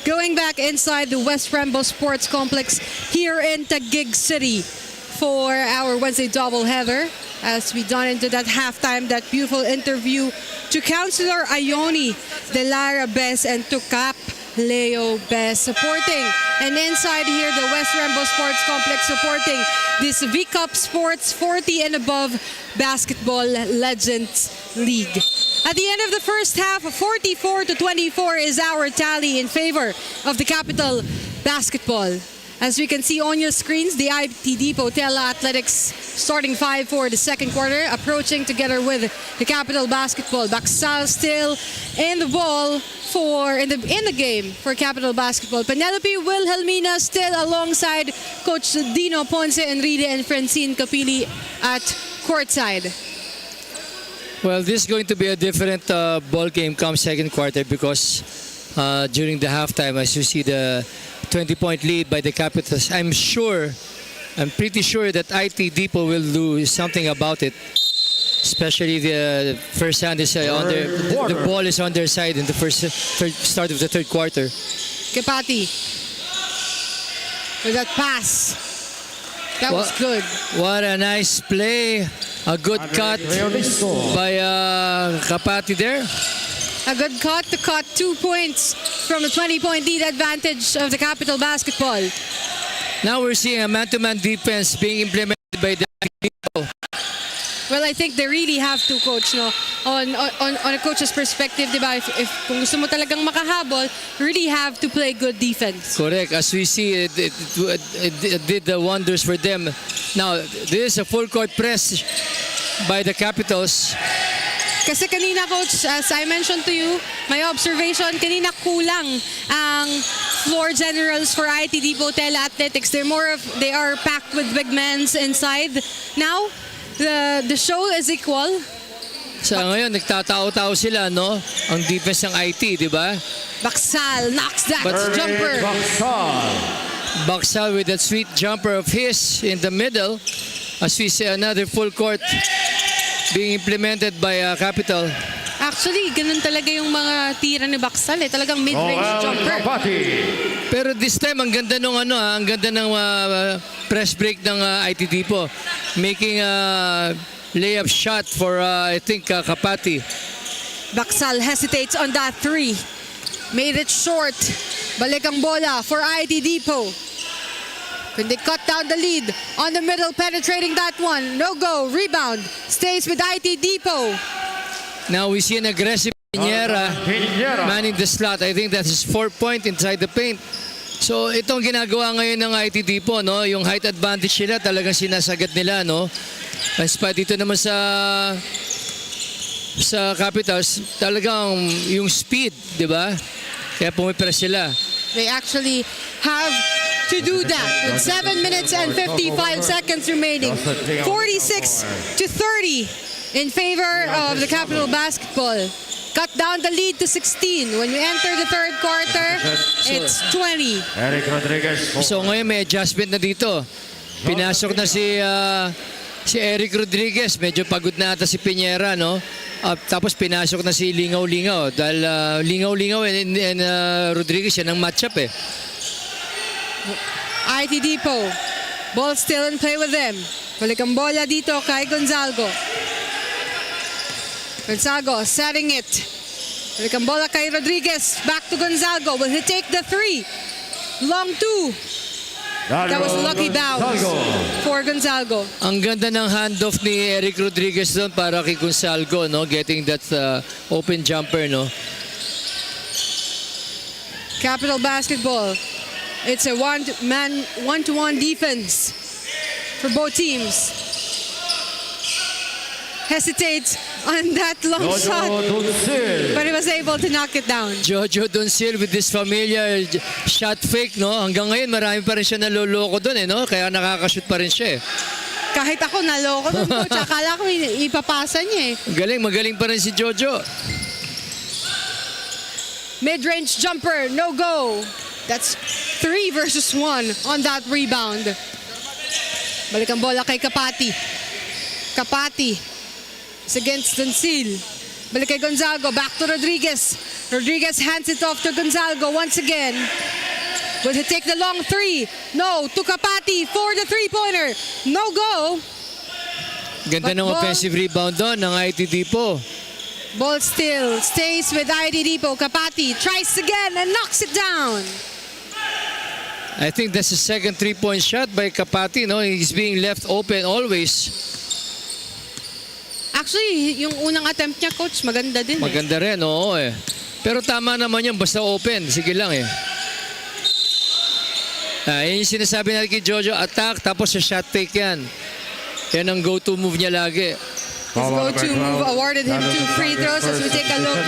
Going back inside the West Trembo Sports Complex here in Taguig City for our Wednesday doubleheader as we done into that halftime, that beautiful interview to Councilor Ione De Lara Bes and to Cap Leo Bes supporting. And inside here, the West Trembo Sports Complex supporting this V-Cup Sports 40 and above Basketball Legends League. At the end of the first half, 44-24 is our tally in favor of the Capital Basketball. As we can see on your screens, the ITD Potella Athletics starting 5 for the second quarter, approaching together with the Capital Basketball. Baksal still in the ball in the game for Capital Basketball. Penelope Wilhelmina still alongside Coach Dino Ponce, Enrique, and Francine Capili at courtside. Well, this is going to be a different ball game come second quarter because during the halftime, as you see the 20-point lead by the Capitals, I'm pretty sure that IT Depot will do something about it. Especially the first hand is the ball is on their side in the start of the third quarter. Kapati with that pass. That was good. What a nice play. A good cut by Kapati there. A good cut to cut 2 points from the 20-point lead advantage of the Capital Basketball. Now we're seeing a man-to-man defense being implemented by the people. Well, I think they really have to, coach, no? On a coach's perspective, diba? If kung gusto mo talagang makahabol, you really have to play good defense. Correct. As we see, it did the wonders for them. Now, this is a full court press by the Capitals. Kasi kanina, coach, as I mentioned to you, my observation, kanina kulang ang floor generals for IT Depot Tele-Athletics. They are packed with big men inside. Now, the show is equal. Sa ngayon, nagtatao-tao sila, no? Ang defense ng IT, di ba? Baksal knocks that But- jumper. Baksal with that sweet jumper of his in the middle. As we see, another full court being implemented by Capital. Actually, ganun talaga yung mga tira ni Baksal eh. Talagang mid-range jumper. Pero this time, ang ganda ng ang ganda ng press break ng IT Depot. Making a layup shot for, I think, Kapati. Baksal hesitates on that three. Made it short. Balik ang bola for IT Depot. Can they cut down the lead on the middle, penetrating that one? No go. Rebound. Stays with IT Depot. Now we see an aggressive Piñera manning the slot. I think that's his 4th point inside the paint. So itong ginagawa ngayon ng IT Depot, no? Yung height advantage nila talagang sinasagad nila, no? As pa dito naman sa Capitals, talagang yung speed, di ba? Kaya pumipress sila. They actually have to do that with 7 minutes and 55 seconds remaining. 46-30 in favor of the Capital Basketball. Cut down the lead to 16. When we enter the third quarter, it's 20. Eric Rodriguez. So ngayon may adjustment na dito. Pinasok na si Eric Rodriguez. Medyo pagod na ata si Piñera, no? Tapos pinasok na si Lingaw-Lingaw. Dahil Lingaw-Lingaw and Rodriguez yan ang matchup eh. IT Depot. Ball still in play with them. Balik ang bola dito kay Gonzalgo. Gonzalgo setting it. Balik ang bola kay Rodriguez. Back to Gonzalgo. Will he take the three? Long two. That was a lucky bounce for Gonzalgo. Ang ganda ng handoff ni Eric Rodriguez doon para kay Gonzalgo, no? Getting that open jumper, no? Capital Basketball. It's a one-to-one defense for both teams. Hesitates on that long shot, but he was able to knock it down. Jojo Doncil with this familiar shot fake, no? Hanggang ngayon marami pa rin siya naloloko doon, eh, no? Kaya nakakashoot pa rin siya, eh. Kahit ako naloko doon, coach. Akala ko ipapasa niya eh. Magaling pa rin si Jojo. Mid-range jumper, no go. That's 3 versus 1 on that rebound. Balik ang bola kay Kapati. Kapati is against Doncil. Balik kay Gonzalgo, back to Rodriguez. Rodriguez hands it off to Gonzalgo once again. Will he take the long three? No, to Kapati for the three-pointer. No go. Ganda ng offensive rebound doon ng IT Depot. Ball still stays with IT Depot. Kapati tries again and knocks it down. I think that's the second three-point shot by Kapati, no? He's being left open always. Actually, yung unang attempt niya, coach, maganda din. Maganda rin, oo eh. Pero tama naman yun, basta open. Sige lang eh. Yan yung sinasabi natin kay Jojo, attack, tapos sa shot fake yan. Yan ang go-to move niya lagi. His go-to move awarded him 2 free throws as we take a look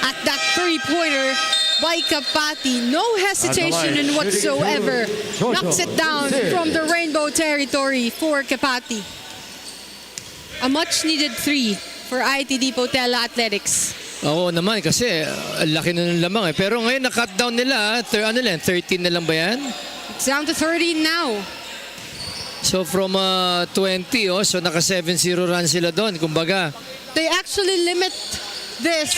at that three-pointer by Kapati. No hesitation in whatsoever. Knocks it down from the rainbow territory for Kapati. A much-needed 3 for IT Depot Tele-Athletics. Oo naman kasi laki na ng lamang eh. Pero ngayon na-cut down nila, 13 na lang ba yan? It's down to 30 now. So from 20, so naka 7-0 run sila doon, kumbaga. They actually limit this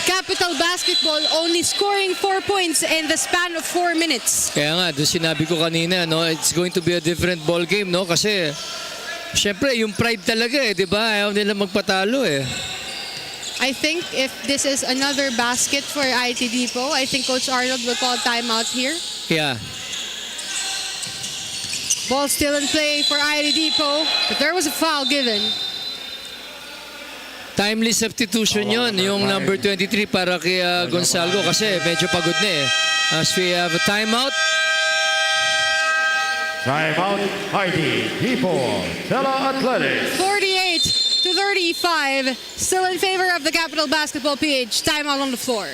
Capital Basketball only scoring 4 points in the span of 4 minutes. Kaya nga, doon sinabi ko kanina, no, it's going to be a different ball game, no? Kasi, syempre, yung pride talaga di ba? Ayaw nila magpatalo I think if this is another basket for IT Depot, I think Coach Arnold will call timeout here. Yeah. Ball still in play for IT Depot, but there was a foul given. Timely substitution yon, yung number 23 para kay Gonzalo kasi medyo pagod na As we have a timeout. Timeout, IT Depot, Stella Athletics. 48-35, still in favor of the Capital Basketball PH. Timeout on the floor.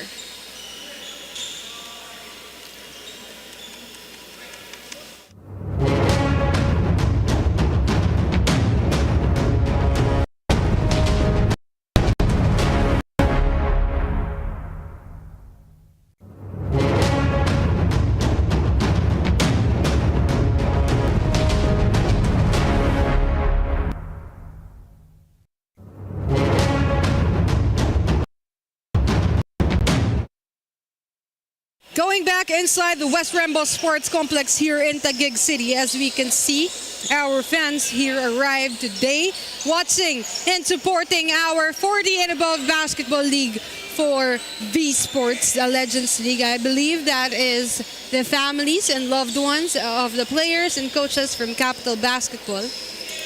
Going back inside the West Rambo Sports Complex here in Taguig City, as we can see, our fans here arrived today watching and supporting our 40 and above basketball league for V Sports, the Legends League. I believe that is the families and loved ones of the players and coaches from Capital Basketball,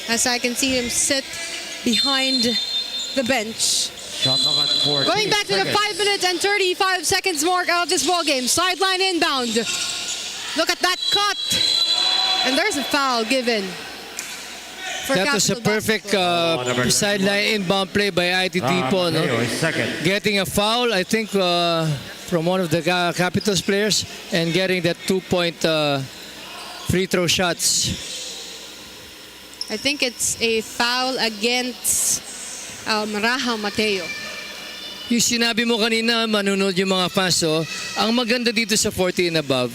as I can see them sit behind the bench. Shot clock at 14 Going back to the seconds. 5 minutes and 35 seconds mark of this ball game. Sideline inbound. Look at that cut. And there's a foul given. For That was a Capital perfect Basketball. sideline inbound play by IT Depot, no? Mateo is second. Getting a foul, I think, from one of the Capitals players and getting that 2-point free throw shots. I think it's a foul against Raha Mateo. Yung sinabi mo kanina, manunod yung mga fans, ang maganda dito sa 40 and above,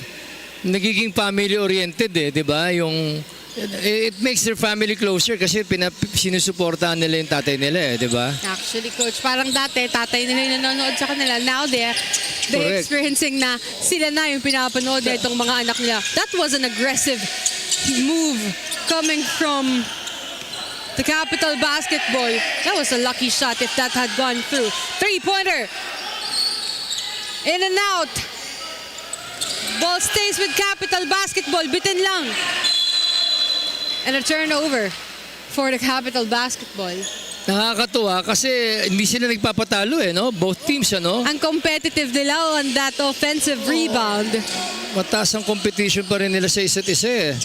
nagiging family-oriented di ba? It makes their family closer kasi sinusuportahan nila yung tatay nila di ba? Actually, Coach, parang dati, tatay nila yung nanonood sa kanila. Now they're Correct. experiencing na sila na yung pinapanood na itong mga anak nila. That was an aggressive move coming from the Capital Basketball. That was a lucky shot if that had gone through. Three-pointer. In and out. Ball stays with Capital Basketball. Bitin lang. And a turnover for the Capital Basketball. Nakakatuwa kasi hindi sila nagpapatalo no? Both teams Ang competitive nila on that offensive rebound. Mataas ang competition pa rin nila sa isa't isa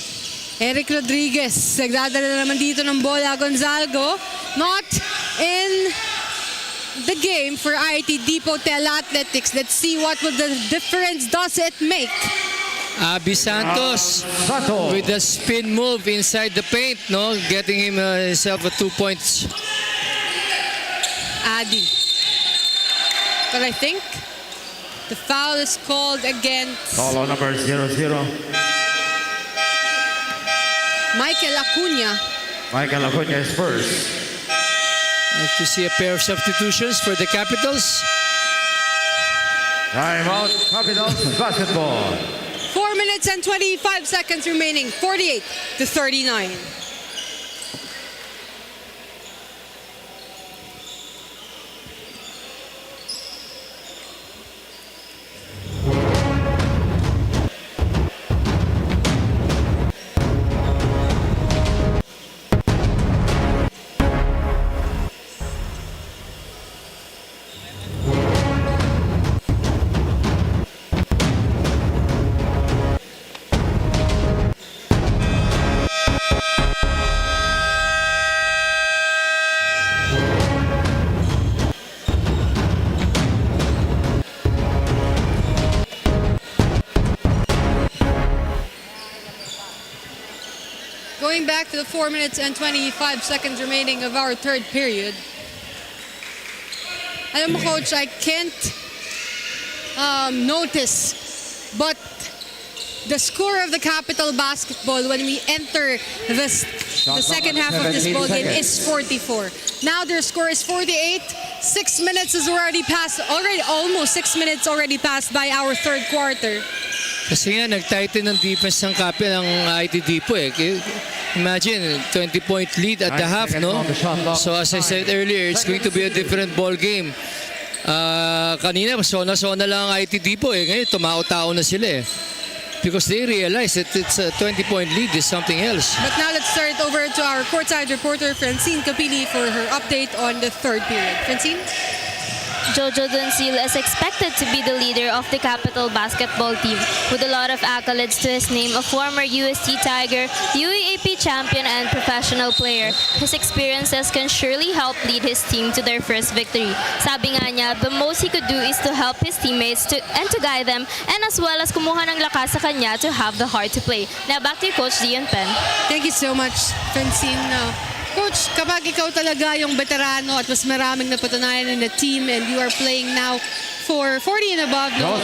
Eric Rodriguez, nagdadala naman dito ng bola. Gonzalgo, not in the game for IT Depot Athletics. Let's see what will the difference does it make. Abby Santos Santos. with a spin move inside the paint, getting himself a 2 points. Adi. But I think the foul is called against Call on number 00. Michael Acuna. Michael Acuna is first. Like to see a pair of substitutions for the Capitals. Timeout, Capitals Basketball. 4 minutes and 25 seconds remaining. 48-39. Going back to the 4 minutes and 25 seconds remaining of our third period. Alam mo, Coach, I can't notice, but the score of the Capital Basketball when we enter the second half of this ball game is 44. Now their score is 48. 6 minutes is already passed. Almost 6 minutes already passed by our third quarter. Kasi nga, nag-tighten ng defense ng ng IT Depot eh. Imagine, 20-point lead at the half, no? So as I said earlier, it's going to be a different ball game. Kanina, sona-sona lang ang IT Depot eh. Ngayon, tumao-tao na sila eh. Because they realize that it's a 20-point lead is something else. But now let's turn it over to our courtside reporter, Francine Capili, for her update on the third period. Francine? Jojo Duncil is expected to be the leader of the Capital basketball team with a lot of accolades to his name, a former UST Tiger, UAAP champion and professional player. His experiences can surely help lead his team to their first victory. Sabi nga niya, the most he could do is to help his teammates to guide them and as well as kumuha ng lakas sa kanya to have the heart to play. Now back to you, Coach Dion Pen. Thank you so much, Francine. Coach, kapag ikaw talaga yung veterano at mas maraming napatunayan in the team and you are playing now for 40 and above, no?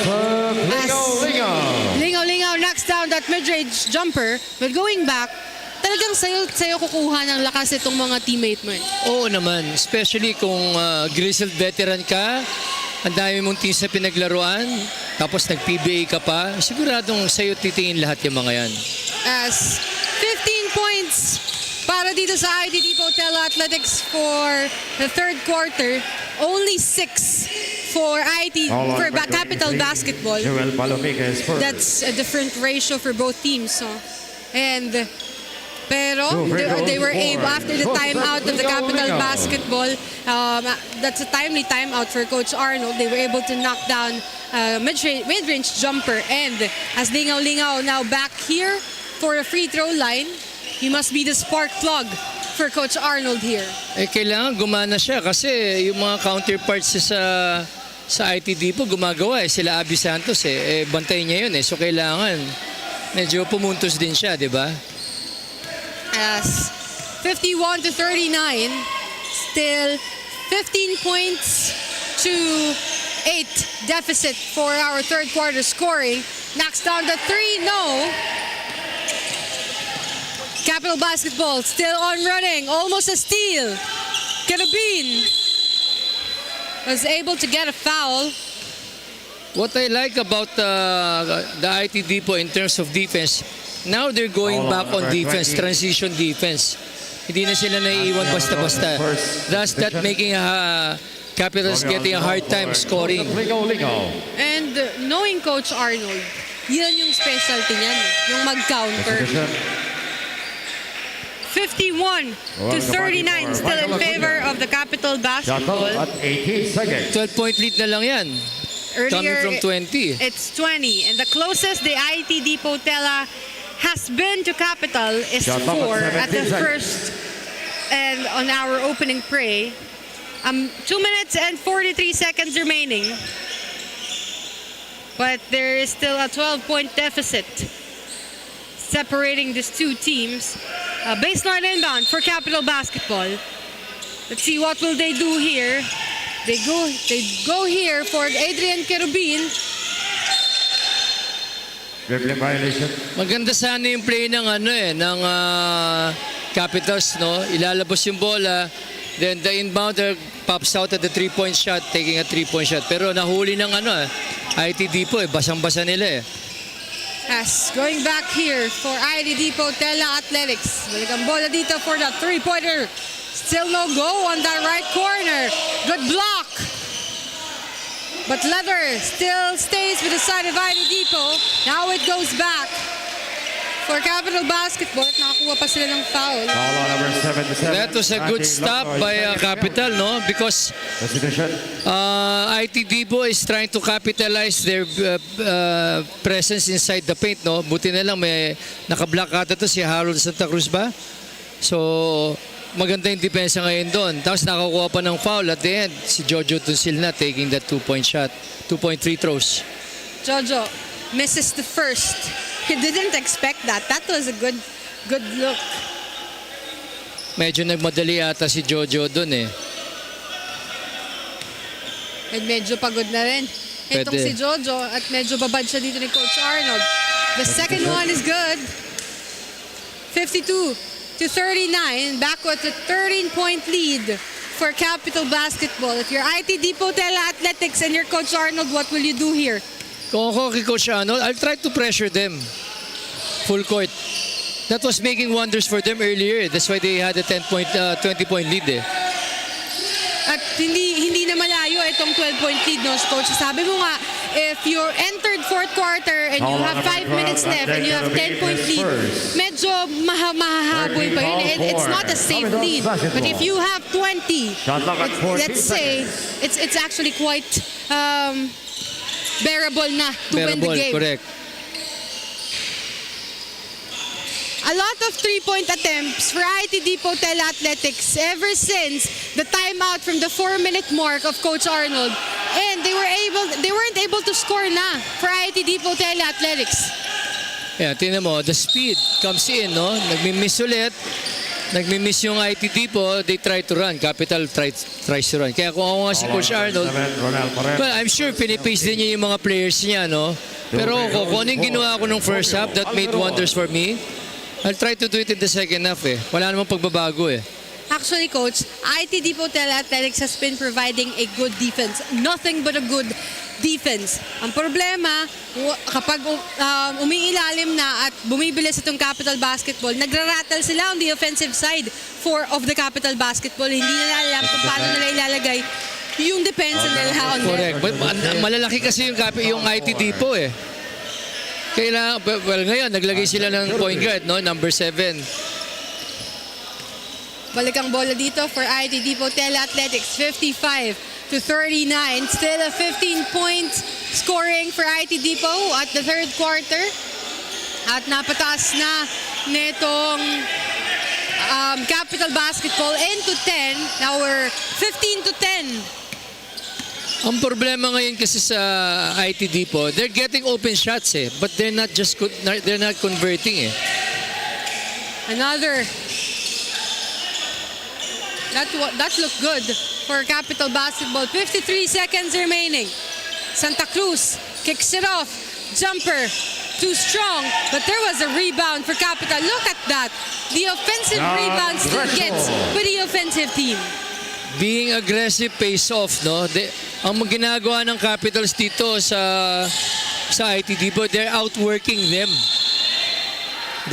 Lingaw knocks down that mid-range jumper, but going back, talagang sa'yo kukuha ng lakas itong mga teammate mo. Oo naman, especially kung grizzled veteran ka, ang dami mong team sa pinaglaruan, tapos nag-PBA ka pa, siguradong sa'yo titingin lahat yung mga yan. As 15 points para dito sa IT Depot Tela Athletics for the third quarter, only 6 for Capital Basketball. Joel Palomigas first. That's a different ratio for both teams. Pero they were able, after the timeout of the Capital Basketball, that's a timely timeout for Coach Arnold. They were able to knock down mid-range jumper. And as Lingaw now back here for a free throw line, he must be the spark plug for Coach Arnold here. Kailangan gumana siya kasi yung mga counterparts sa IT Depot gumagawa eh. Sila Abby Santos bantay niya yun eh. So kailangan medyo pumuntos din siya, di ba? As 51-39, still 15 points to 8 deficit for our third quarter scoring. Knocks down the 3, no. Capital Basketball still on running, almost a steal. Carabin was able to get a foul. What I like about the IT Depot in terms of defense, now they're going back on defense, transition defense. Hindi na sila naiiwan basta-basta. Thus, that making Capitals getting a hard time scoring. And knowing Coach Arnold, yan yung specialty niyan, yung mag-counter. 51-39 still in favor of the Capital Basketball. At 18 seconds. 12-point lead na lang yan. Coming from 20. It's 20. And the closest the IT Depot Tela has been to Capital is 4 at the first and on our opening prey. 2 minutes and 43 seconds remaining. But there is still a 12-point deficit separating these two teams. Baseline inbound for Capital Basketball. Let's see what will they do here. They go here for Adrian Carabin. Dribbling violation. Maganda sana yung play ng ng Capitals, no? Ilalabas yung bola, then the inbounder pops out at the 3-point shot, taking a 3-point shot. Pero nahuli ng IT Depot basang-basa nila eh. As going back here for IT Depot Tela Athletics. Balikan bola dito for the 3-pointer. Still no go on that right corner. Good block. But Leather still stays with the side of IT Depot. Now it goes back for Capital Basketball. At nakakuha pa sila ng foul. Foul on number 77. That was a good stop by Capital, no? Because IT Depot is trying to capitalize their presence inside the paint, no? Buti na lang may nakablock ata to si Harold Santa Cruz ba? So maganda yung depensa ngayon doon. Tapos nakakuha pa ng foul at the end. Si Jojo Duncil na taking that 2-point shot. 2-point free throws. Jojo misses the first. He didn't expect that. That was a good look. Medyo nagmadali ata si Jojo doon eh. And medyo pagod na rin itong Pwede. si Jojo at medyo babad siya dito ni Coach Arnold. The second one is good. 52 to 39. Back with a 13-point lead for Capital Basketball. If you're IT Depot Tela Athletics and your Coach Arnold, what will you do here? Kung ako kay Coach Arnold, I'll try to pressure them. Full court. That was making wonders for them earlier. That's why they had a 20-point lead eh. At hindi na malayo itong 12-point lead, no, Coach. Sabi mo nga, if you're entered fourth quarter and you have 5 minutes left and you have 10-point lead, medyo mahahabol pa yun. It's not a safe lead. But if you have 20, let's say, it's actually quite bearable na to win the game. Correct. A lot of three-point attempts for IT Depot Tela Athletics ever since the timeout from the 4-minute mark of Coach Arnold. And they weren't able to score na for IT Depot Tela Athletics. Yeah, tingnan mo, the speed comes in, no? Nagmi-miss ulit. Nagmi-miss yung IT Depot, they try to run. Capital tries to run. Kaya kung ako nga si Coach Arnold, well, I'm sure pinipace din niya yung mga players niya, no? Pero kung ano yung ginawa ko nung first half, that made wonders for me. I'll try to do it in the second half eh. Wala namang pagbabago eh. Actually, Coach, IT Depot Tela Athletics has been providing a good defense. Nothing but a good defense. Ang problema, kapag umiilalim na at bumibilis itong Capital Basketball, nagrarattle sila on the offensive side of the Capital Basketball. Hindi nila alam kung paano nila ilalagay yung depensa nila on there. Correct. But malalaki kasi yung IT Depot eh. Well, ngayon, naglagay sila ng point guard, no? Number 7. Balik ang bola dito for IT Depot Tela Athletics. 55 to 39. Still a 15-point scoring for IT Depot at the third quarter. At napataas na nitong Capital Basketball into 10. Now we're 15 to 10. Ang problema ngayon kasi sa IT Depot, they're getting open shots eh, but they're not converting eh. Another. That looked good for Capital Basketball. 53 seconds remaining. Santa Cruz kicks it off. Jumper. Too strong, but there was a rebound for Capital. Look at that. The offensive rebound still gets for the offensive team. Being aggressive pays off, no? Ang ginagawa ng Capitals dito sa IT Depot, they're outworking them.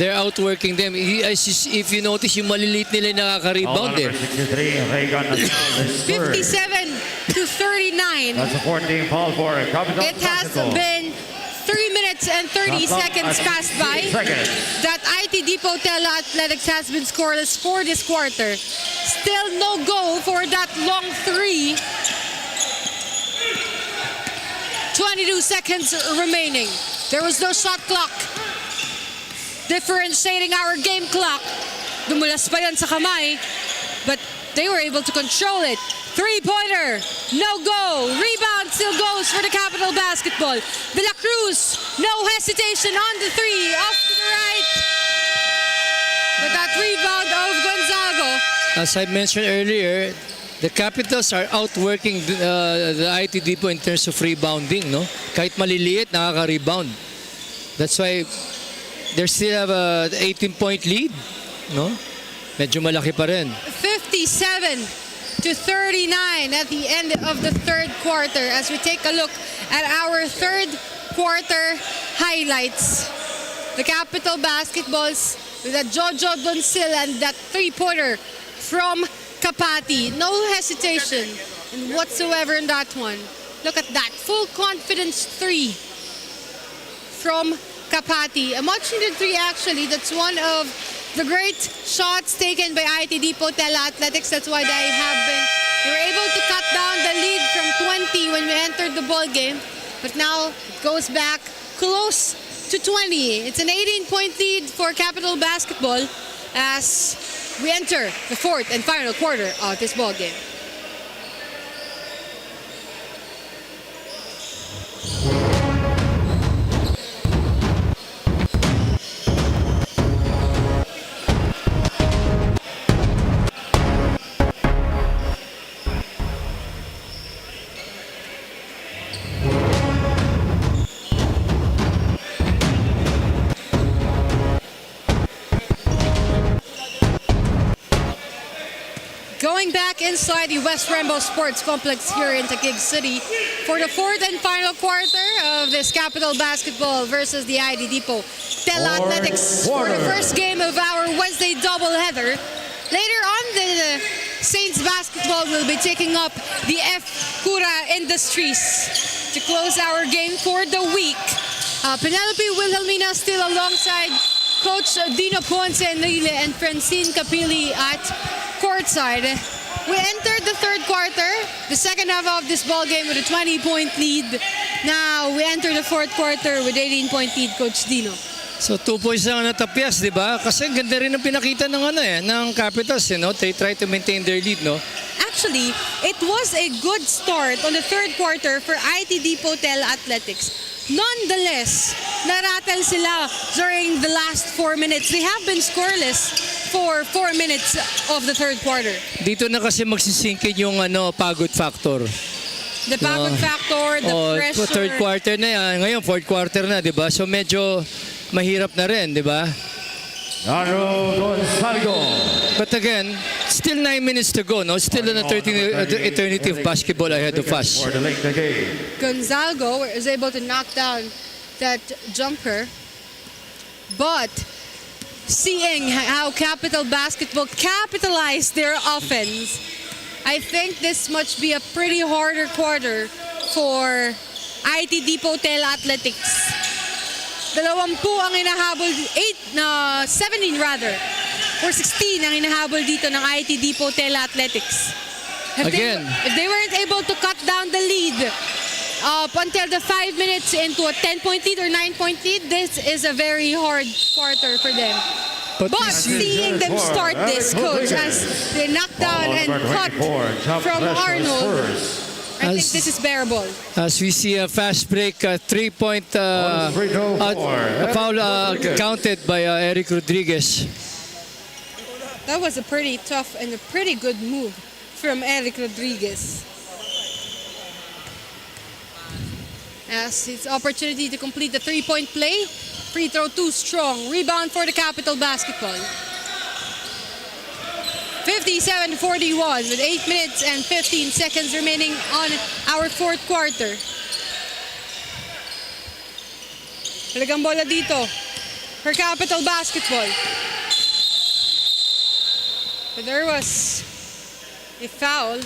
They're outworking them. If you notice, yung maliliit nila yung nakaka-rebound eh. 57 to 39. That's a 14 foul for Capital It has been 3 minutes and 30 seconds passed by. That IT Depot Tela Athletics has been scoreless for this quarter. Still no go for that long three. 22 seconds remaining. There was no shot clock. Differentiating our game clock. Dumulas pa yan sa kamay. But they were able to control it. Three-pointer, no go. Rebound still goes for the Capital Basketball. De La Cruz, no hesitation on the three, off to the right. But that rebound of Gonzago. As I mentioned earlier, the Capitals are outworking the IT Depot in terms of rebounding, no? Kahit maliliit, nakaka-rebound. That's why they still have a 18-point lead, no? Medyo malaki pa rin. 57 to 39 at the end of the third quarter as we take a look at our third quarter highlights. The Capital Basketballs with a Jojo Doncil and that three-pointer from Kapati. No hesitation whatsoever in that one. Look at that. Full confidence three from Kapati. A much-needed three actually. That's one of the great shots taken by IT Depot Tela Athletics. That's why they were able to cut down the lead from 20 when we entered the ball game. But now it goes back close to 20. It's an 18-point lead for Capital Basketball as we enter the fourth and final quarter of this ball game. going back inside the West Rainbow Sports Complex here in Taguig City for the fourth and final quarter of this Capital Basketball versus the ID Depot Tela Fourth Athletics for the quarter. first game of our Wednesday doubleheader. Later on, the Saints basketball will be taking up the F. Cura Industries to close our game for the week. Penelope Wilhelmina still alongside Coach Dino Ponce Enrile and Francine Capili at courtside. We entered the third quarter, the second half of this ball game with a 20-point lead. Now we enter the fourth quarter with 18-point lead, Coach Dino. So 2 points lang natapyas, di ba? Kasi ang ganda rin ang pinakita ng Capitals, They try to maintain their lead, no? Actually, it was a good start on the third quarter for IT Depot Tela Athletics. Nonetheless, narattle sila during the last 4 minutes. They have been scoreless for 4 minutes of the third quarter. Dito na kasi magsisingkin yung pagod factor. The pagod factor, the pressure. Third quarter na yan. Ngayon, fourth quarter na, di ba? So medyo mahirap na rin, di ba? Arnold Gonzalo. But again, still 9 minutes to go, no? Still an eternity of basketball ahead of us. For the late the game. Gonzalgo is able to knock down that jumper. But seeing how Capital Basketball capitalized their offense, I think this must be a pretty harder quarter for IT Depot Tela Athletics. 20 ang hinahabol, 17 rather, or 16 ang hinahabol dito ng IT Depot Tela Athletics. If they weren't able to cut down the lead up until the 5 minutes into a 10-point lead or 9-point lead, this is a very hard quarter for them. But seeing them start this, Coach, as they knock down and cut from Arnold, I think this is bearable. As we see a fast break, 3-point foul counted by Eric Rodriguez. That was a pretty tough and a pretty good move from Eric Rodriguez. As his opportunity to complete the 3-point play, free throw too strong, rebound for the Capital Basketball. 57-41 with 8 minutes and 15 seconds remaining on our fourth quarter. Talagang bola dito for Capital Basketball. But there was a foul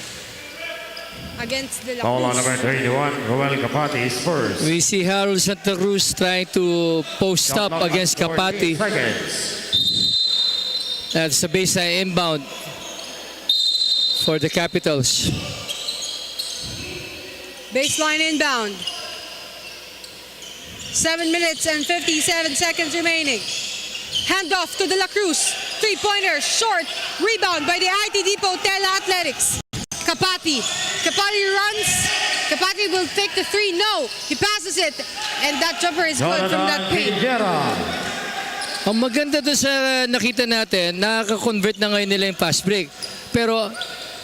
against the Foul on number Lacruz. 21, Roel Capati is first. We see Harold Santa Cruz trying to post up against Capati. That's the baseline inbound for the Capitals. Baseline inbound. 7 minutes and 57 seconds remaining. Handoff to De La Cruz. Three-pointer, short. Rebound by the IT Depot Tela Athletics. Capati. Capati runs. Capati will take the three. No. He passes it. And that jumper is good from that paint. Ang maganda doon sa nakita natin, nakaka-convert na ngayon nila yung fast break. Pero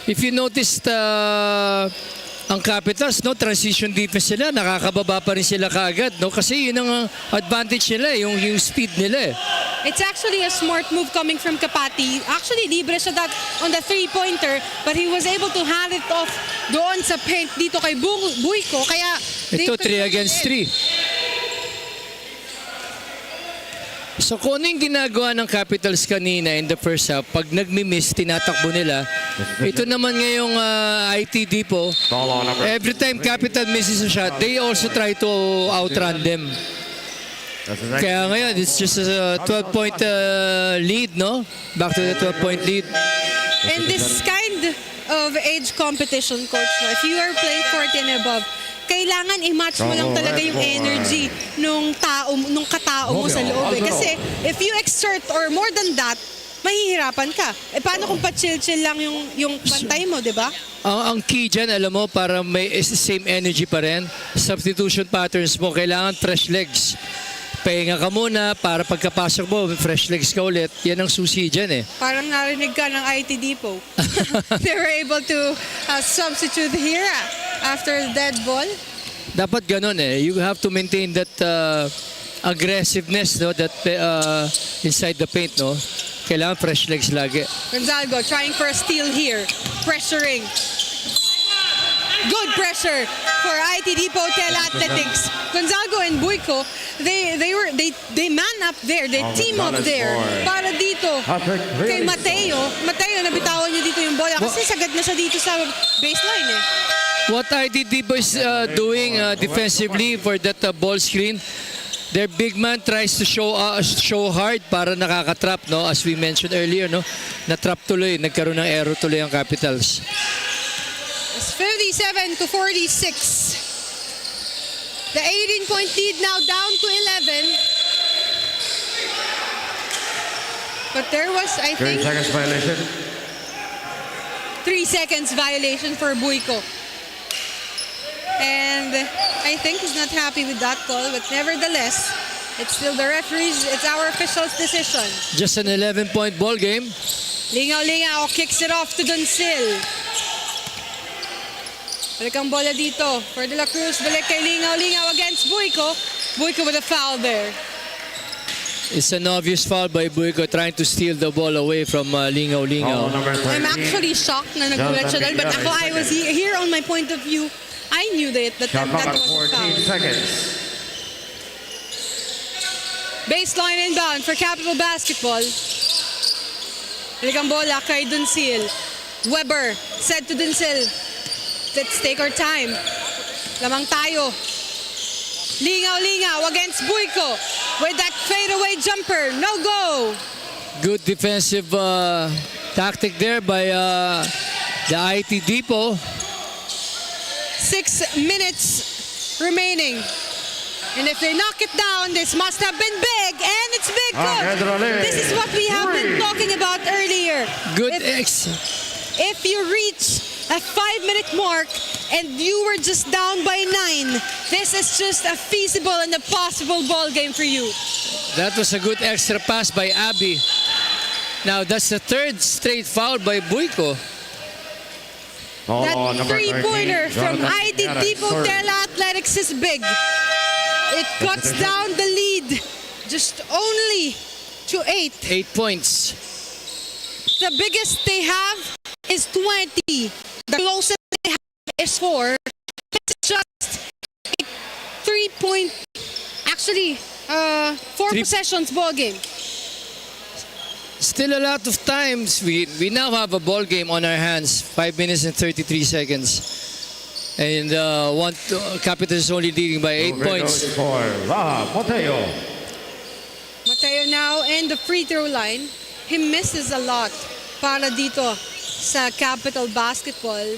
if you noticed ang Capitals, transition defense sila, nakakababa pa rin sila kaagad, kasi yun ang advantage nila, yung speed nila. It's actually a smart move coming from Capati. Actually, libre siya on the three-pointer, but he was able to hand it off doon sa paint dito kay Buiko. Kaya Ito, 3 against 3. So kung ano yung ginagawa ng Capitals kanina in the first half, pag nagmi-miss, tinatakbo nila. Ito naman ngayong IT Depot, every time Capital misses a shot, they also try to outrun them. Kaya ngayon, it's just a 12-point lead, no? Back to the 12-point lead. in this kind of age competition, Coach, if you are playing 40 and above, kailangan i-match mo lang talaga yung energy nung katao mo sa loob. Kasi if you exert or more than that, mahihirapan ka. Paano kung pa-chill-chill lang yung pantay mo, di ba? Ang key dyan, alam mo, para may same energy pa rin, substitution patterns mo, kailangan fresh legs. Pahinga ka muna para pagkapasok mo, fresh legs ka ulit. Yan ang susi dyan eh. Parang narinig ka ng IT Depot. They were able to substitute here after dead ball. Dapat ganun eh. You have to maintain that aggressiveness, no, that inside the paint, no. Kailangan fresh legs lagi. Gonzalgo trying for a steal here. Pressuring. Good pressure for IT Depot Athletics. Gonzalgo and Buico, they man up there. They team up there. Para dito kay Mateo. Mateo, nabitawan niya dito yung bola kasi sagad na siya dito sa baseline eh. What IT Depot is doing defensively for that ball screen, their big man tries to show hard para nakaka-trap, no? As we mentioned earlier, no? Na-trap tuloy, nagkaroon ng error tuloy ang Capitals. It's 57 to 46. The 18-point lead now down to 11. But there was, I 3 think, seconds violation. 3 seconds violation for Buico. And I think he's not happy with that call, but nevertheless, it's still the referees, it's our official's decision. Just an 11-point ball game. Lingaw kicks it off to Doncil. Balik ang bola dito for De La Cruz. Balik kay Lingaw against Buico. Buico with a foul there. It's an obvious foul by Buico trying to steal the ball away from Lingaw. Foul number 13. I'm actually shocked na nagulat siya doon. But ako, I was here on my point of view. I knew that Shot clock that at was a 14 foul. seconds. Baseline inbound for Capital Basketball. Balik ang bola kay Doncil. Weber said to Doncil, let's take our time. Lamang tayo. Lingaw against Buico with that fadeaway jumper. No go. Good defensive tactic there by the IT Depot. 6 minutes remaining. And if they knock it down, this must have been big. And it's big. Good. This is what we have been talking about earlier. Good If you reach a 5-minute mark and you were just down by 9, this is just a feasible and a possible ball game for you. That was a good extra pass by Abby. Now that's the third straight foul by Buico. That number 3-pointer 13, from Jonathan ID Yara, Depot sorry. Athletics is big. It cuts down the lead just only to 8. 8 points. The biggest they have is 20. The closest they have is 4. It's just a 3-point, actually, 4 possessions ball game. Still a lot of times. We now have a ball game on our hands. 5 minutes and 33 seconds. And Capitals is only leading by 8 points. For Mateo. Mateo now in the free throw line. He misses a lot para dito sa Capital Basketball.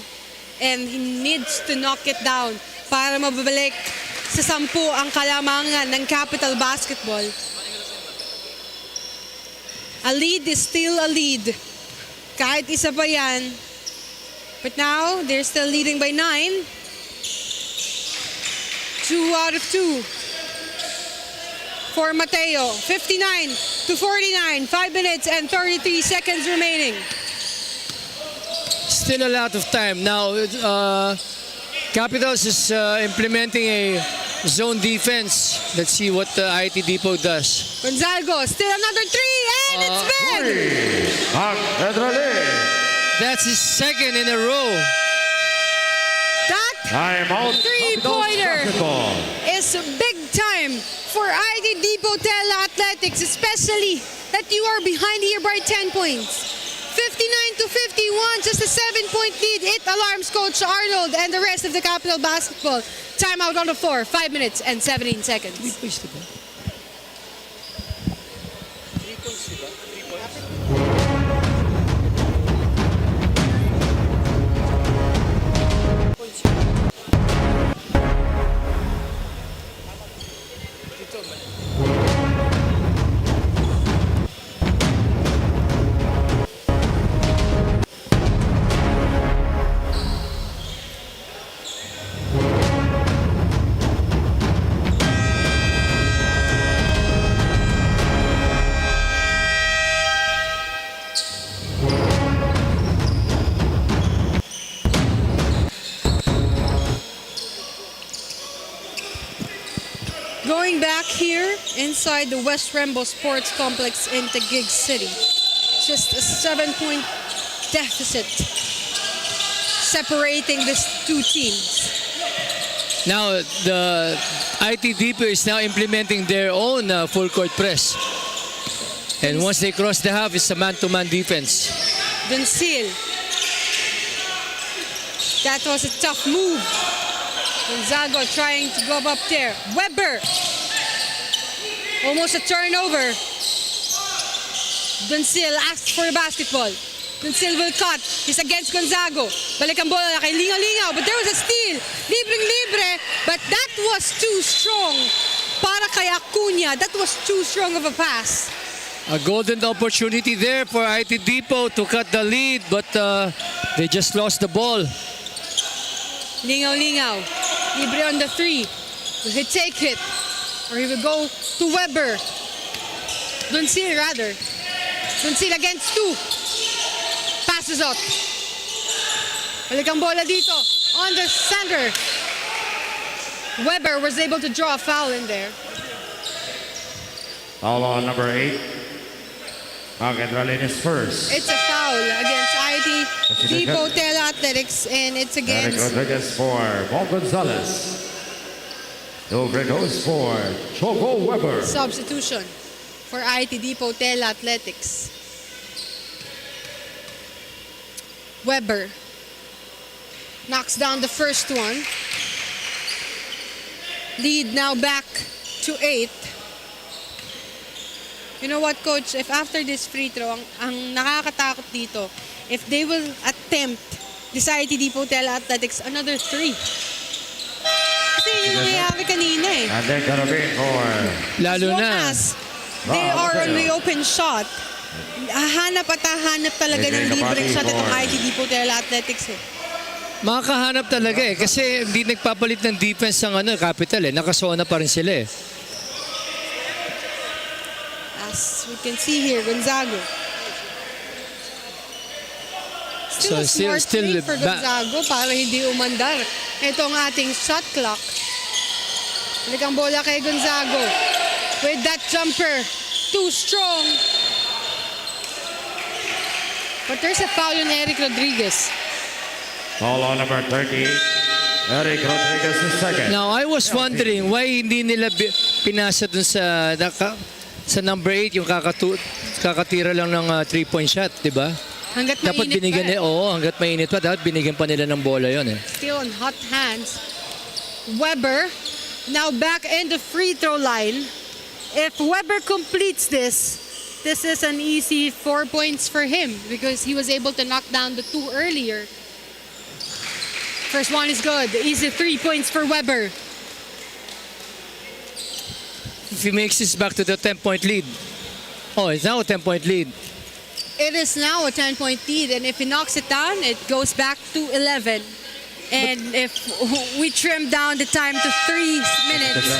And he needs to knock it down para mababalik sa 10 ang kalamangan ng Capital Basketball. A lead is still a lead. Kahit isa pa yan. But now, they're still leading by 9. 2 out of 2. For Mateo, 59 to 49. 5 minutes and 33 seconds remaining. Still a lot of time. Now, Capitals is implementing a zone defense. Let's see what the IT Depot does. Gonzalgo, still another 3, and it's big! That's his second in a row. That Time out. 3-pointer is big time for ID Depot Athletics, especially that you are behind here by 10 points. 59 to 51, just a 7-point lead. It alarms Coach Arnold and the rest of the Capital Basketball. Timeout on the floor, 5 minutes and 17 seconds. Going back here inside the West Rembo Sports Complex in Taguig City. just a 7-point deficit separating these two teams. Now, the IT Depot is now implementing their own full court press. And once they cross the half, it's a man-to-man defense. Duncil. That was a tough move. Gonzago trying to go up there. Weber. Almost a turnover. Duncil asks for a basketball. Duncil will cut. He's against Gonzago. Balik ang bola kay Lingaw-Lingaw. But there was a steal. Libreng-libre. But that was too strong para kay Acuna. That was too strong of a pass. A golden opportunity there for IT Depot to cut the lead, but they just lost the ball. Lingaw-Lingaw. Libre on the three. Will he take it? Or he will go to Weber. Duncil rather. Duncil against two. Passes out. Balik ang bola dito. On the center. Weber was able to draw a foul in there. Foul on number 8. Aguinaldo is first. It's a foul against IT Depot Athletics, and it's Eric against Rodriguez for Paul Gonzalez. Over goes for Choco Weber. substitution for IT Depot Athletics. Weber knocks down the first one. Lead now back to 8. You know what, Coach? If after this free throw, ang nakakatakot dito, if they will attempt this IT Depot Athletics another 3. Kasi yun yung nangyayari kanina eh. And then gonna be for Lalo As long na. as they are on the open shot, hahanap at hahanap talaga ng libreng shot itong IT Depot Athletics eh. Makakahanap talaga eh. Kasi hindi nagpapalit ng defense ng Capital eh. Nakasona pa rin sila eh. As we can see here, Gonzago. Still a smart play for Gonzago para hindi umandar. Ito ang ating shot clock. Balik ang bola kay Gonzago. With that jumper, too strong. But there's a foul on Eric Rodriguez. foul on number 30. Eric Rodriguez is second. Now, I was wondering why hindi nila pinasa dun sa number 8 yung kakatira lang ng 3-point shot, di ba? Hanggat Dapat mainit binigyan pa. nila, hanggat mainit pa, dapat binigyan pa nila ng bola yon eh. Still on hot hands. Weber now back in the free throw line. If Weber completes this is an easy 4 points for him because he was able to knock down the 2 earlier. First one is good. Easy 3 points for Weber. If he makes this back to the 10-point lead. Oh, it's now a 10-point lead. It is now a 10-point lead, and if he knocks it down, it goes back to 11. And if we trim down the time to 3 minutes,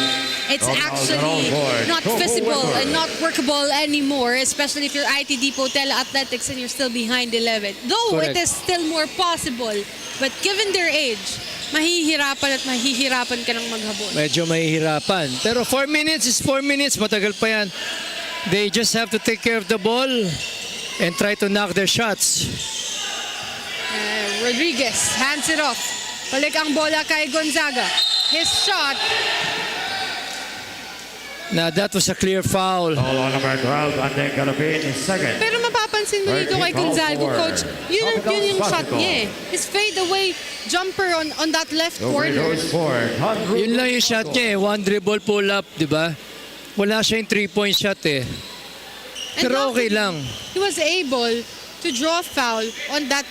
it's actually not feasible and not workable anymore, especially if you're IT Depot Athletics and you're still behind 11. Though Correct. it is still more possible, but given their age, mahihirapan at mahihirapan ka ng maghabol. Medyo mahihirapan. Pero 4 minutes is 4 minutes. Matagal pa yan. They just have to take care of the ball and try to knock their shots. Rodriguez hands it off. Balik ang bola kay Gonzaga. His shot. Now, that was a clear foul. Foul on number 12. And then gonna be in second. Pero mapapansin mo dito kay Gonzago, Coach, yun yung shot niya eh. His fade away jumper on that left Over corner. goes for Andrew. Yun lang yung shot niya eh. One dribble pull up, di ba? Wala siya yung 3-point shot eh. And Pero okay luckily, lang. He was able to draw foul on that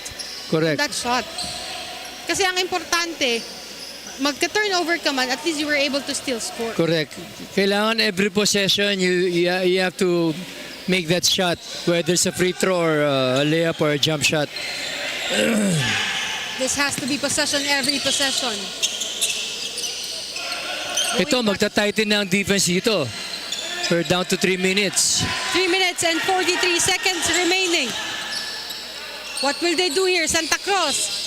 Correct. shot. Kasi ang importante, magka-turnover ka man, at least you were able to still score. Correct. Kailangan every possession, you have to make that shot. Whether it's a free throw or a layup or a jump shot. This has to be possession every possession. Ito, magta-tighten na ang defense dito. We're down to 3 minutes. 3 minutes and 43 seconds remaining. What will they do here? Santa Cruz.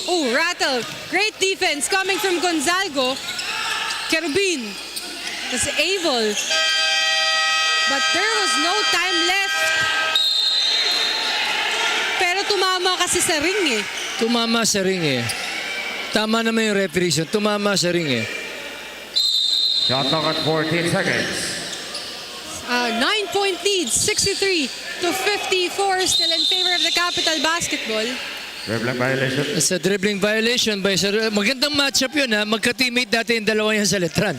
Oh, rattle. Great defense coming from Gonzago. Kerubin was able. But there was no time left tumama kasi sa ring eh. Tumama sa ring eh. Tama naman yung referee. Tumama sa ring eh. Shot clock at 14 seconds. 9-point lead, 63 to 54, still in favor of the Capital Basketball. Dribbling violation. Sa dribbling violation by magandang matchup yun ha. Magka-teammate dati yung dalawa yan sa Letran.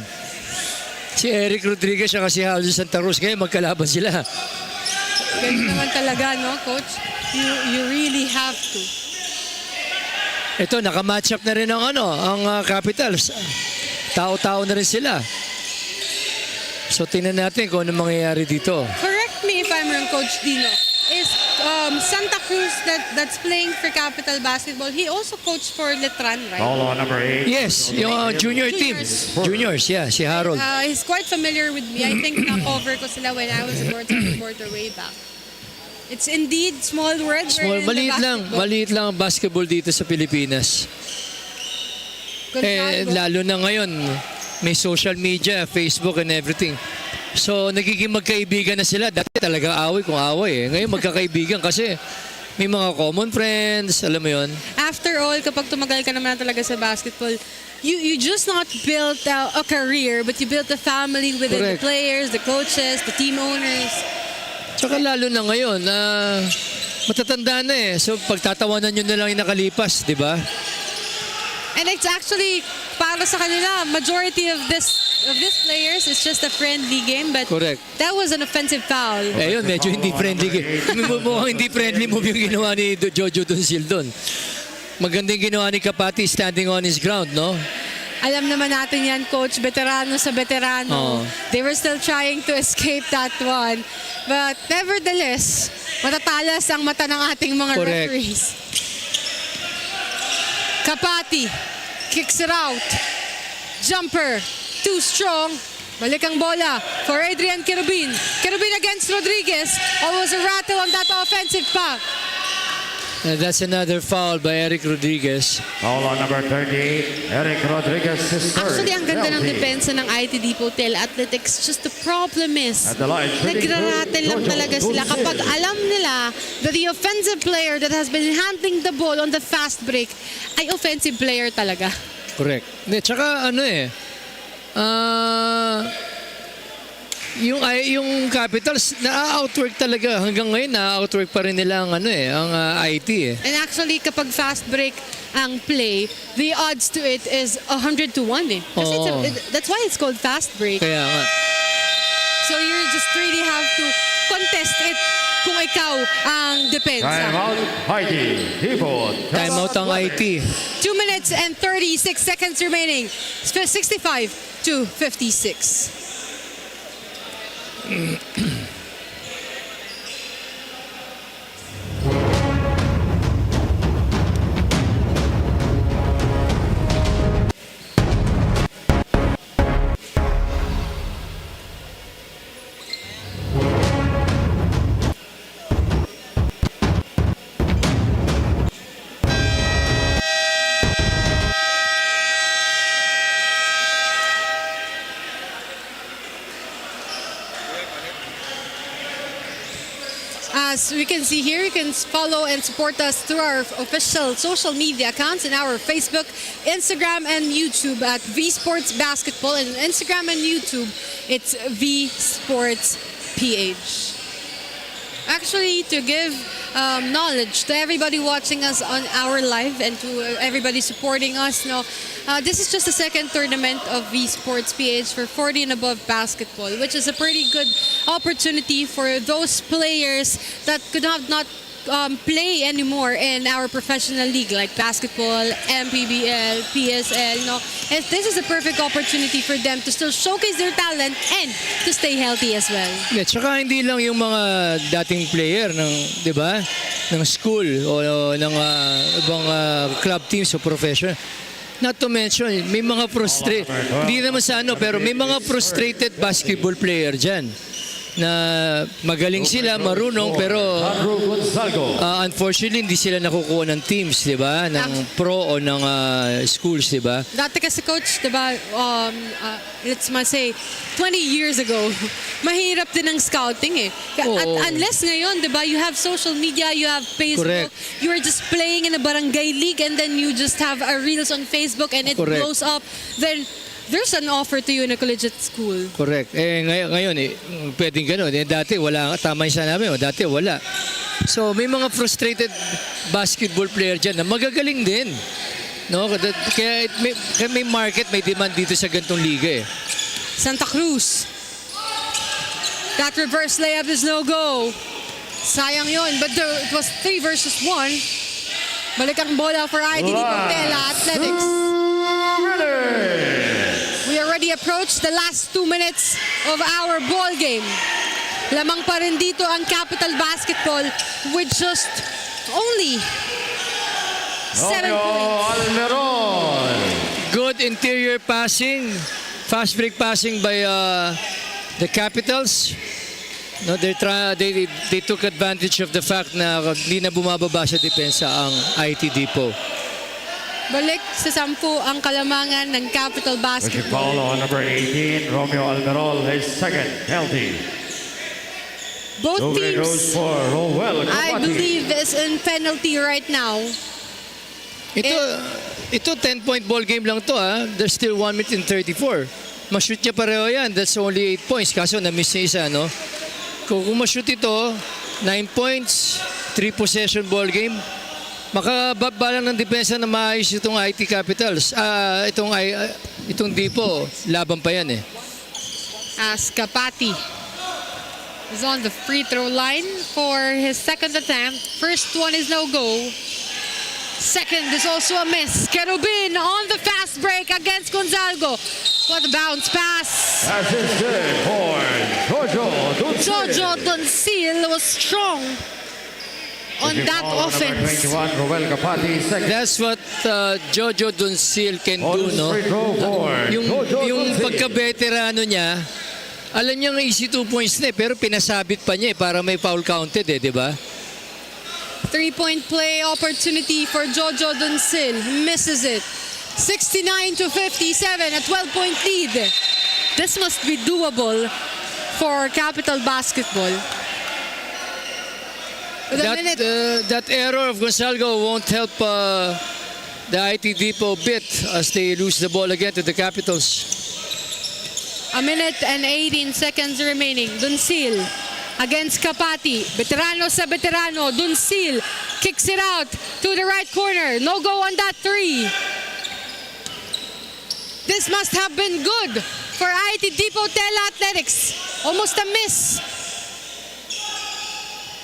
Si Eric Rodriguez at si Aldo Santa Cruz. Ngayon magkalaban sila. Ganun naman talaga, no, Coach? You really have to. Ito, naka-matchup na rin ang Capitals. Tao-tao na rin sila. So tingnan natin kung ano mangyayari dito. Correct me if I'm wrong, Coach Dino. Is Santa Cruz that's playing for Capital Basketball, he also coached for Letran, right? Foul on number 8. Yes, yung junior team. Juniors, yeah, si Harold. He's quite familiar with me. I think na-cover ko sila when I was a board reporter way back. It's indeed small world. Small, maliit lang ang basketball dito sa Pilipinas. Lalo na ngayon, may social media, Facebook and everything. So, nagiging magkaibigan na sila. Dati talaga away kung away eh. Ngayon magkakaibigan kasi may mga common friends, alam mo yon. After all, kapag tumagal ka naman talaga sa basketball, you just not built a career, but you built a family within the Correct. players, the coaches, the team owners. Tsaka lalo na ngayon, matatanda na eh. So, pagtatawanan nyo na lang yung nakalipas, di ba? And it's actually, para sa kanila, majority of this players is just a friendly game, but Correct. that was an offensive foul. Eh yun, medyo hindi friendly. Mukhang hindi friendly move yung ginawa ni Jojo Doncil doon. Magandang ginawa ni Kapati standing on his ground, no? Alam naman natin yan, Coach, veterano sa veterano. Oo. They were still trying to escape that one. But nevertheless, matatalas ang mata ng ating mga Correct. referees. Kapati kicks it out. Jumper, too strong. Balik ang bola for Adrian Quirubin. Quirubin against Rodriguez. Almost a rattle on that offensive pack. And that's another foul by Eric Rodriguez. Foul on number 38. Eric Rodriguez is third. Actually, ang ganda ng Penalty. depensa ng ITD Hotel Athletics. Just the problem is, At the line, nagraratel lang Jojo talaga sila Doncil. kapag alam nila that the offensive player that has been handling the ball on the fast break ay offensive player talaga. Correct. Hindi, tsaka yung Capitals na-outwork talaga hanggang ngayon na-outwork pa rin nila ang IT eh. And actually, kapag fast break ang play, the odds to it is 100 to 1 eh. Kasi Oo. that's why it's called fast break. Kaya nga. So you just really have to contest it kung ikaw ang depensa. Time out, Heidi. Depot. Time out ang IT. 2 minutes and 36 seconds remaining. 65 to 56. As we can see here, you can follow and support us through our official social media accounts in our Facebook, Instagram, and YouTube at V Sports Basketball. And on Instagram and YouTube, it's V Sports PH. Actually, to give knowledge to everybody watching us on our live and to everybody supporting us, this is just the second tournament of V Sports PH for 40 and above basketball, which is a pretty good opportunity for those players that could not play anymore in our professional league like basketball, MPBL, PSL. And this is a perfect opportunity for them to still showcase their talent and to stay healthy as well. Yeah, tsaka hindi lang yung mga dating player ng, 'di ba? Ng school o ng ibang club teams o professional. Not to mention, may mga frustrated, hindi naman sa pero may mga frustrated basketball player dyan. na magaling sila, marunong, pero Andrew Gonzalgo. unfortunately hindi sila nakukuha ng teams, di ba? Ng pro o ng schools, di ba? Dati kasi coach, diba, let's say, 20 years ago, mahirap din ang scouting eh. Oo. At unless ngayon, diba, you have social media, you have Facebook, Correct. you are just playing in a barangay league and then you just have a reels on Facebook and it Correct. blows up, then there's an offer to you in a collegiate school. Correct. Ngayon pwedeng gano'n. Dati wala, tama yung sinabi mo, dati wala. So may mga frustrated basketball player dyan na magagaling din. No? Kaya may market, may demand dito sa ganitong liga eh. Santa Cruz. That reverse layup is no go. Sayang yun, but it was 3 versus 1. Balik ang bola for ID Portela Athletics. We already approached the last 2 minutes of our ball game. Lamang pa rin dito ang Capital Basketball with just only 7 Romeo points. Almeron. Good interior passing, fast break passing by the Capitals. No, they took advantage of the fact na hindi na bumababa sa depensa ang IT Depot. Balik sa 10 ang kalamangan ng Capital Pushing Basketball. foul on number 18, Romeo Almeron, his second penalty. Both Over it goes teams, for Rowell I Kapati. believe, is in penalty right now. Ito 10-point ball game lang to ha. There's still 1 minute and 34. Ma-shoot niya pareho yan. That's only 8 points. Kaso na-miss niya isa, no? Kung ma-shoot ito, 9 points, 3 possession ball game, makababalang ng depensa na maayos itong IT Capitals. Itong Depot, laban pa yan eh. As Kapati is on the free throw line for his second attempt. First one is no go. Second is also a miss. Kerubin on the fast break against Gonzalgo. What a bounce pass. Pass is good for Jojo Dulce. Jojo Doncil was strong on Pushing that foul on offense. number 21, Rowell Kapati, second. That's what Jojo Doncil can On do, no? free throw for Jojo Yung Doncil. pagka-veterano niya, alam niya nga easy 2 points na eh, pero pinasabit pa niya eh, para may foul counted eh, di ba? 3-point play opportunity for Jojo Doncil. Misses it. 69-57, a 12-point lead. This must be doable for Capital Basketball. With a minute, That error of Gonzalgo won't help the IT Depot bit as they lose the ball again to the Capitals. a minute and 18 seconds remaining. Doncil against Kapati. Veterano sa veterano. Doncil kicks it out to the right corner. No go on that 3. This must have been good for IT Depot Tela Athletics. Almost a miss.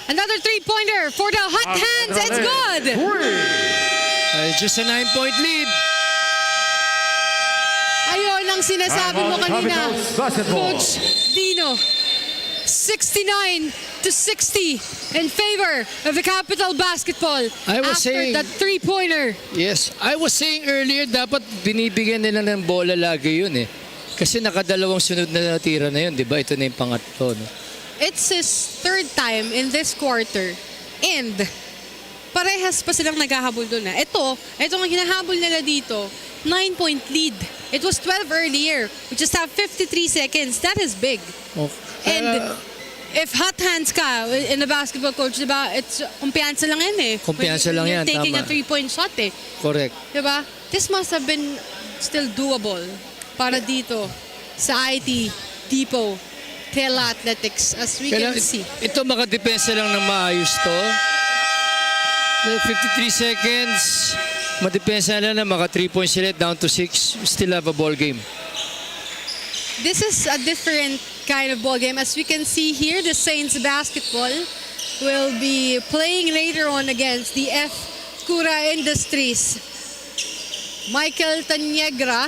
Another 3-pointer for the hot hands. It's good. Just a 9-point lead. Ayun ang sinasabi mo kanina, Capitals basketball. Coach Dino. 69-60 in favor of the Capital Basketball I was after saying- that 3-pointer. Yes, I was saying earlier, dapat binibigyan nila ng bola lagi yun eh. Kasi nakadalawang sunod na tira na yun, di ba? Ito na yung pangatlo. No? It's his 3rd time in this quarter. And parehas pa silang naghahabol doon. Ito ang hinahabol nila dito, 9-point lead. It was 12 earlier. We just have 53 seconds. That is big. And if hot hands ka in a basketball coach, diba, it's kumpiyansa lang yan eh. Kumpiyansa lang When yan, you're taking tama. a 3-point shot eh. Correct. Diba? This must have been still doable para dito sa IT Depot Tela Athletics as we can see. Ito makadepensa lang ng maayos to. 53 seconds. Madepensa lang na maka 3 points sila down to 6. Still have a ball game. This is a different kind of ball game. As we can see here, the Saints basketball will be playing later on against the F. Cura Industries. Michael Taniegra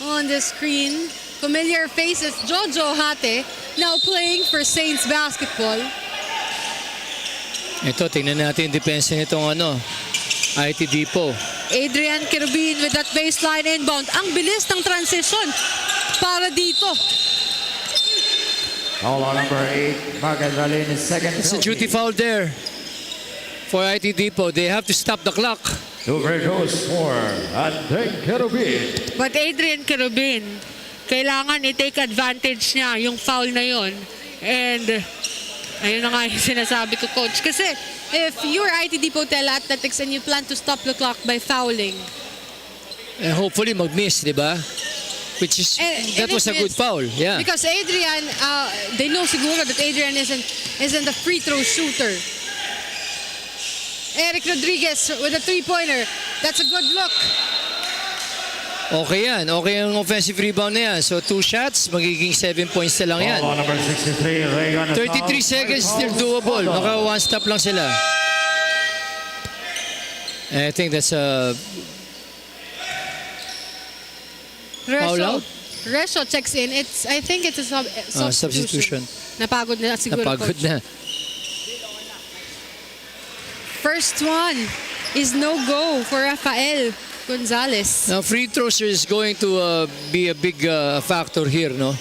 on the screen. Familiar faces, Jojo Hate, now playing for Saints basketball. Ito, tingnan natin yung depensa nitong IT Depot. Adrian Kerubin with that baseline inbound. Ang bilis ng transition para dito. Foul on number 8, Magdalene, second It's a penalty. duty foul there for IT Depot. They have to stop the clock. 2 free throws for Adeng Kerubin. But Adrian Kerubin, kailangan i-take advantage niya yung foul na yon. And ayun na nga yung sinasabi ko, Coach. Kasi if you're IT Depot Athletics and you plan to stop the clock by fouling, And hopefully mag-miss, di ba? Which is, that and was a it good is- foul. Yeah. Because Adrian, they know siguro that Adrian isn't a free throw shooter. Eric Rodriguez with a three-pointer. That's a good look. Okay yan. Okay ang offensive rebound na yan. So 2 shots, magiging 7 points na lang yan. Foul on number 63, Reagan. 33 seconds, still doable. Naka one stop lang sila. And I think that's a foul out. Resho checks in. I think it's a substitution. Substitution. Napagod na siguro, Napagod Coach. na. First one is no-go for Rafael Gonzalez. Now free throws is going to be a big factor here, no?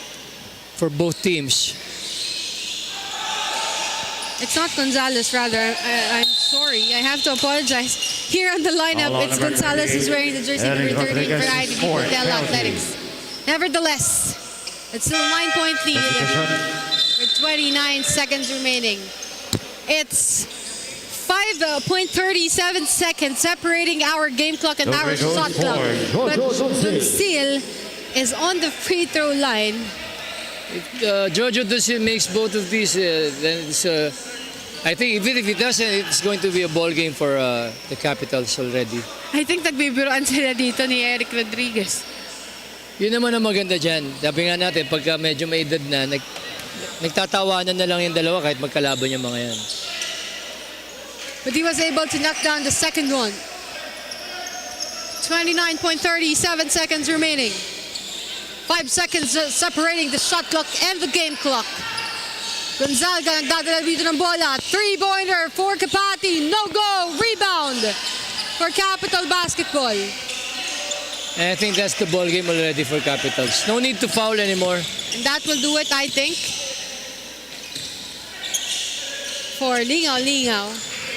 For both teams. It's not Gonzalez, rather. I'm sorry. I have to apologize. Here on the lineup, Foul on it's number Gonzalez who's 38. wearing the jersey Eric number 13 for Rodriguez IDP scored Hotel penalty. Athletics. Nevertheless, it's still a 9-point lead with 29 seconds remaining. It's 5.37 seconds separating our game clock and our Jojo shot clock. scored. But Jojo Donsil. Donsil is on the free throw line. Jojo Donsil makes both of these, then it's, I think even if he doesn't, it's going to be a ball game for the Capitals already. I think nagbibiroan sila dito ni Eric Rodriguez. Yun naman ang maganda dyan. Sabi nga natin, pagka medyo may edad na, nagtatawanan na lang yung dalawa kahit magkalaban yung mga yan. But he was able to knock down the second one. 29.37 seconds remaining. 5 seconds separating the shot clock and the game clock. Gonzaga nagdadala dito ng bola. 3-pointer for Kapati. No go. Rebound for Capital Basketball. And I think that's the ball game already for Capitals. No need to foul anymore. And that will do it, I think, for Lingaw.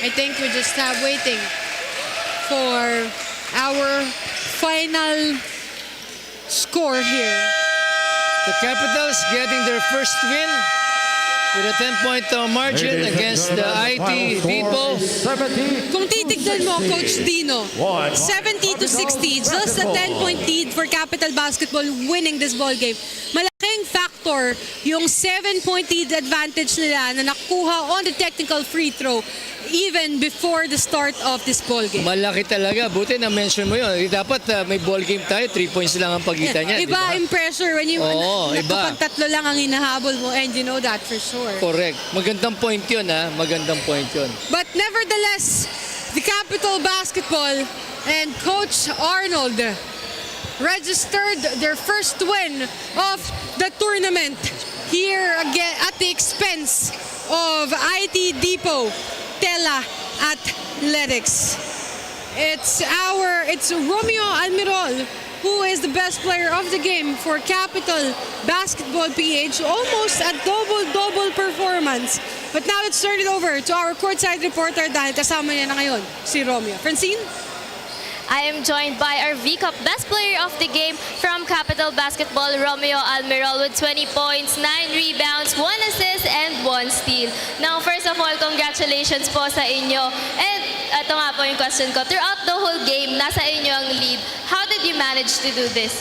I think we just have waiting for our final score here. The Capitals getting their first win with a 10-point margin against the IT Depot. 70. Kung titignan mo, Coach Dino, 70 to 60, just a 10-point lead for Capital Basketball winning this ball game. Malaking factor yung 7-point lead advantage nila na nakuha on the technical free throw even before the start of this ball game. Malaki talaga. Buti na-mention mo yun. Dapat may ball game tayo. 3 points lang ang pagitan niya. Iba yung pressure when you Oo, iba. kapag tatlo lang ang hinahabol mo, and you know that for sure. Correct. Magandang point yun, ha? Magandang point yun. But nevertheless, the Capital Basketball and Coach Arnold registered their first win of the tournament here again at the expense of IT Depot Tela Athletics. It's Romeo Almirol who is the best player of the game for Capital Basketball PH. Almost a double-double performance. But now let's turn it over to our courtside reporter dahil kasama niya na ngayon si Romeo. Francine? I am joined by our V-Cup Best Player of the Game from Capital Basketball, Romeo Almirol, with 20 points, 9 rebounds, 1 assist, and 1 steal. Now, first of all, congratulations po sa inyo. And ito nga po yung question ko. Throughout the whole game, nasa inyo ang lead. How did you manage to do this?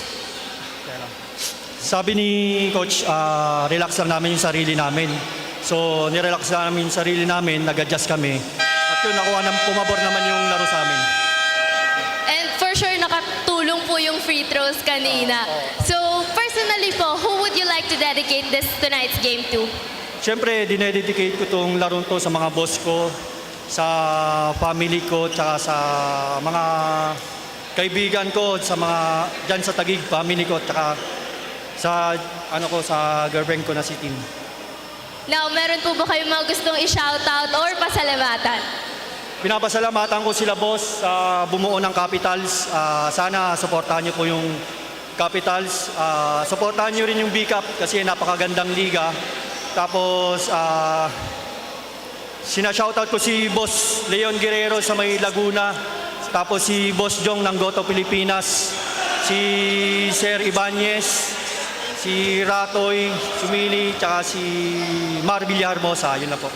Sabi ni Coach, relax lang namin yung sarili namin. So, nirelax lang namin yung sarili namin, nag-adjust kami. At yun, pumabor naman yung laro sa amin. And for sure, nakatulong po yung free throws kanina. So, personally po, who would you like to dedicate this tonight's game to? Siyempre, dinededicate ko itong larong to sa mga boss ko, sa family ko, tsaka sa mga kaibigan ko, sa mga dyan sa Taguig, family ko, tsaka sa, sa girlfriend ko na si Tim. Now, meron po ba kayong mga gustong i-shoutout or pasalamatan? Pinapasalamatan ko sila boss sa bumuo ng Capitals. Sana suportahan niyo po yung Capitals. Suportahan niyo rin yung V-Cup kasi napakagandang liga. Tapos, sinashoutout ko si Boss Leon Guerrero sa may Laguna. Tapos si Boss Jong ng Goto Pilipinas. Si Sir Ibanez. Si Ratoy Sumili. Tsaka si Mar Villahermosa. Yun na po.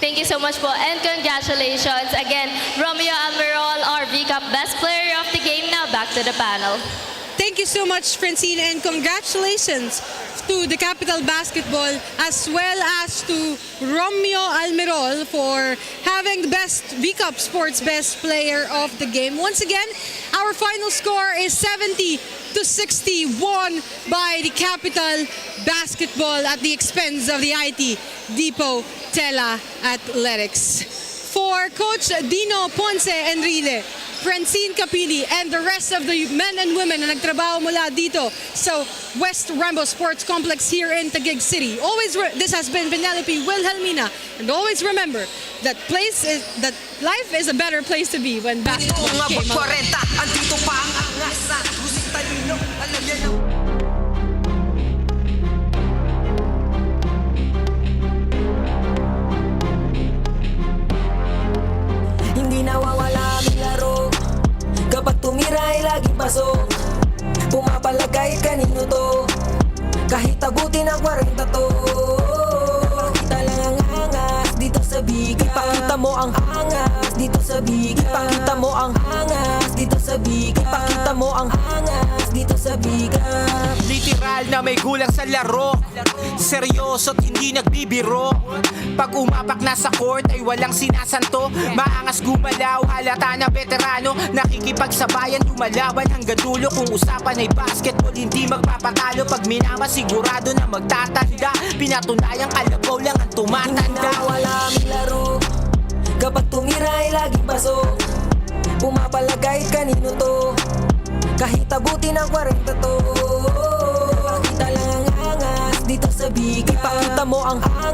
Thank you so much po and congratulations again, Romeo Almirol, our VCup Best Player of the Game. Now back to the panel. Thank you so much, Francine, and congratulations to the Capital Basketball as well as to Romeo Almirol for having the best VCup Sports Best Player of the Game. Once again, our final score is 70-60, won by the Capital Basketball at the expense of the IT Depot Tela Athletics. For Coach Dino Ponce Enrile, Francine Capili, and the rest of the men and women na nagtrabaho mula dito sa West Rambo Sports Complex here in Taguig City. This has been Penelope Wilhelmina, and always remember that life is a better place to be when basketball came along. Andito pa ang angas na musik talino. Alam yan ang hindi nawawala ang laro. Kapag tumira ay laging pasok. Pumapalagay kanino to. Kahit abutin ang 40 to. Pakita lang ang angas dito sa biga. Ipakita mo ang angas dito sa biga. Ipakita mo ang angas dito sa biga. Ipakita mo ang angas dito sa biga. Literal na may gulang sa laro. Seryoso't hindi nagbibiro. Pag umapak na sa court ay walang sinasanto. Maangas gumalaw, halata na veterano. Nakikipagsabayan, lumalaban hanggang dulo. Kung usapan ay basketball, hindi magpapatalo. Pag minama, sigurado na magtatanda. Pinatunayang alagaw lang ang tumatanda. Wala ang laro. Kapag tumira ay laging pasok. Pumapalagay kanino to. Kahit abutin ang 40 to. Pakita lang ang angas dito sa biga. Ipakita mo ang angas.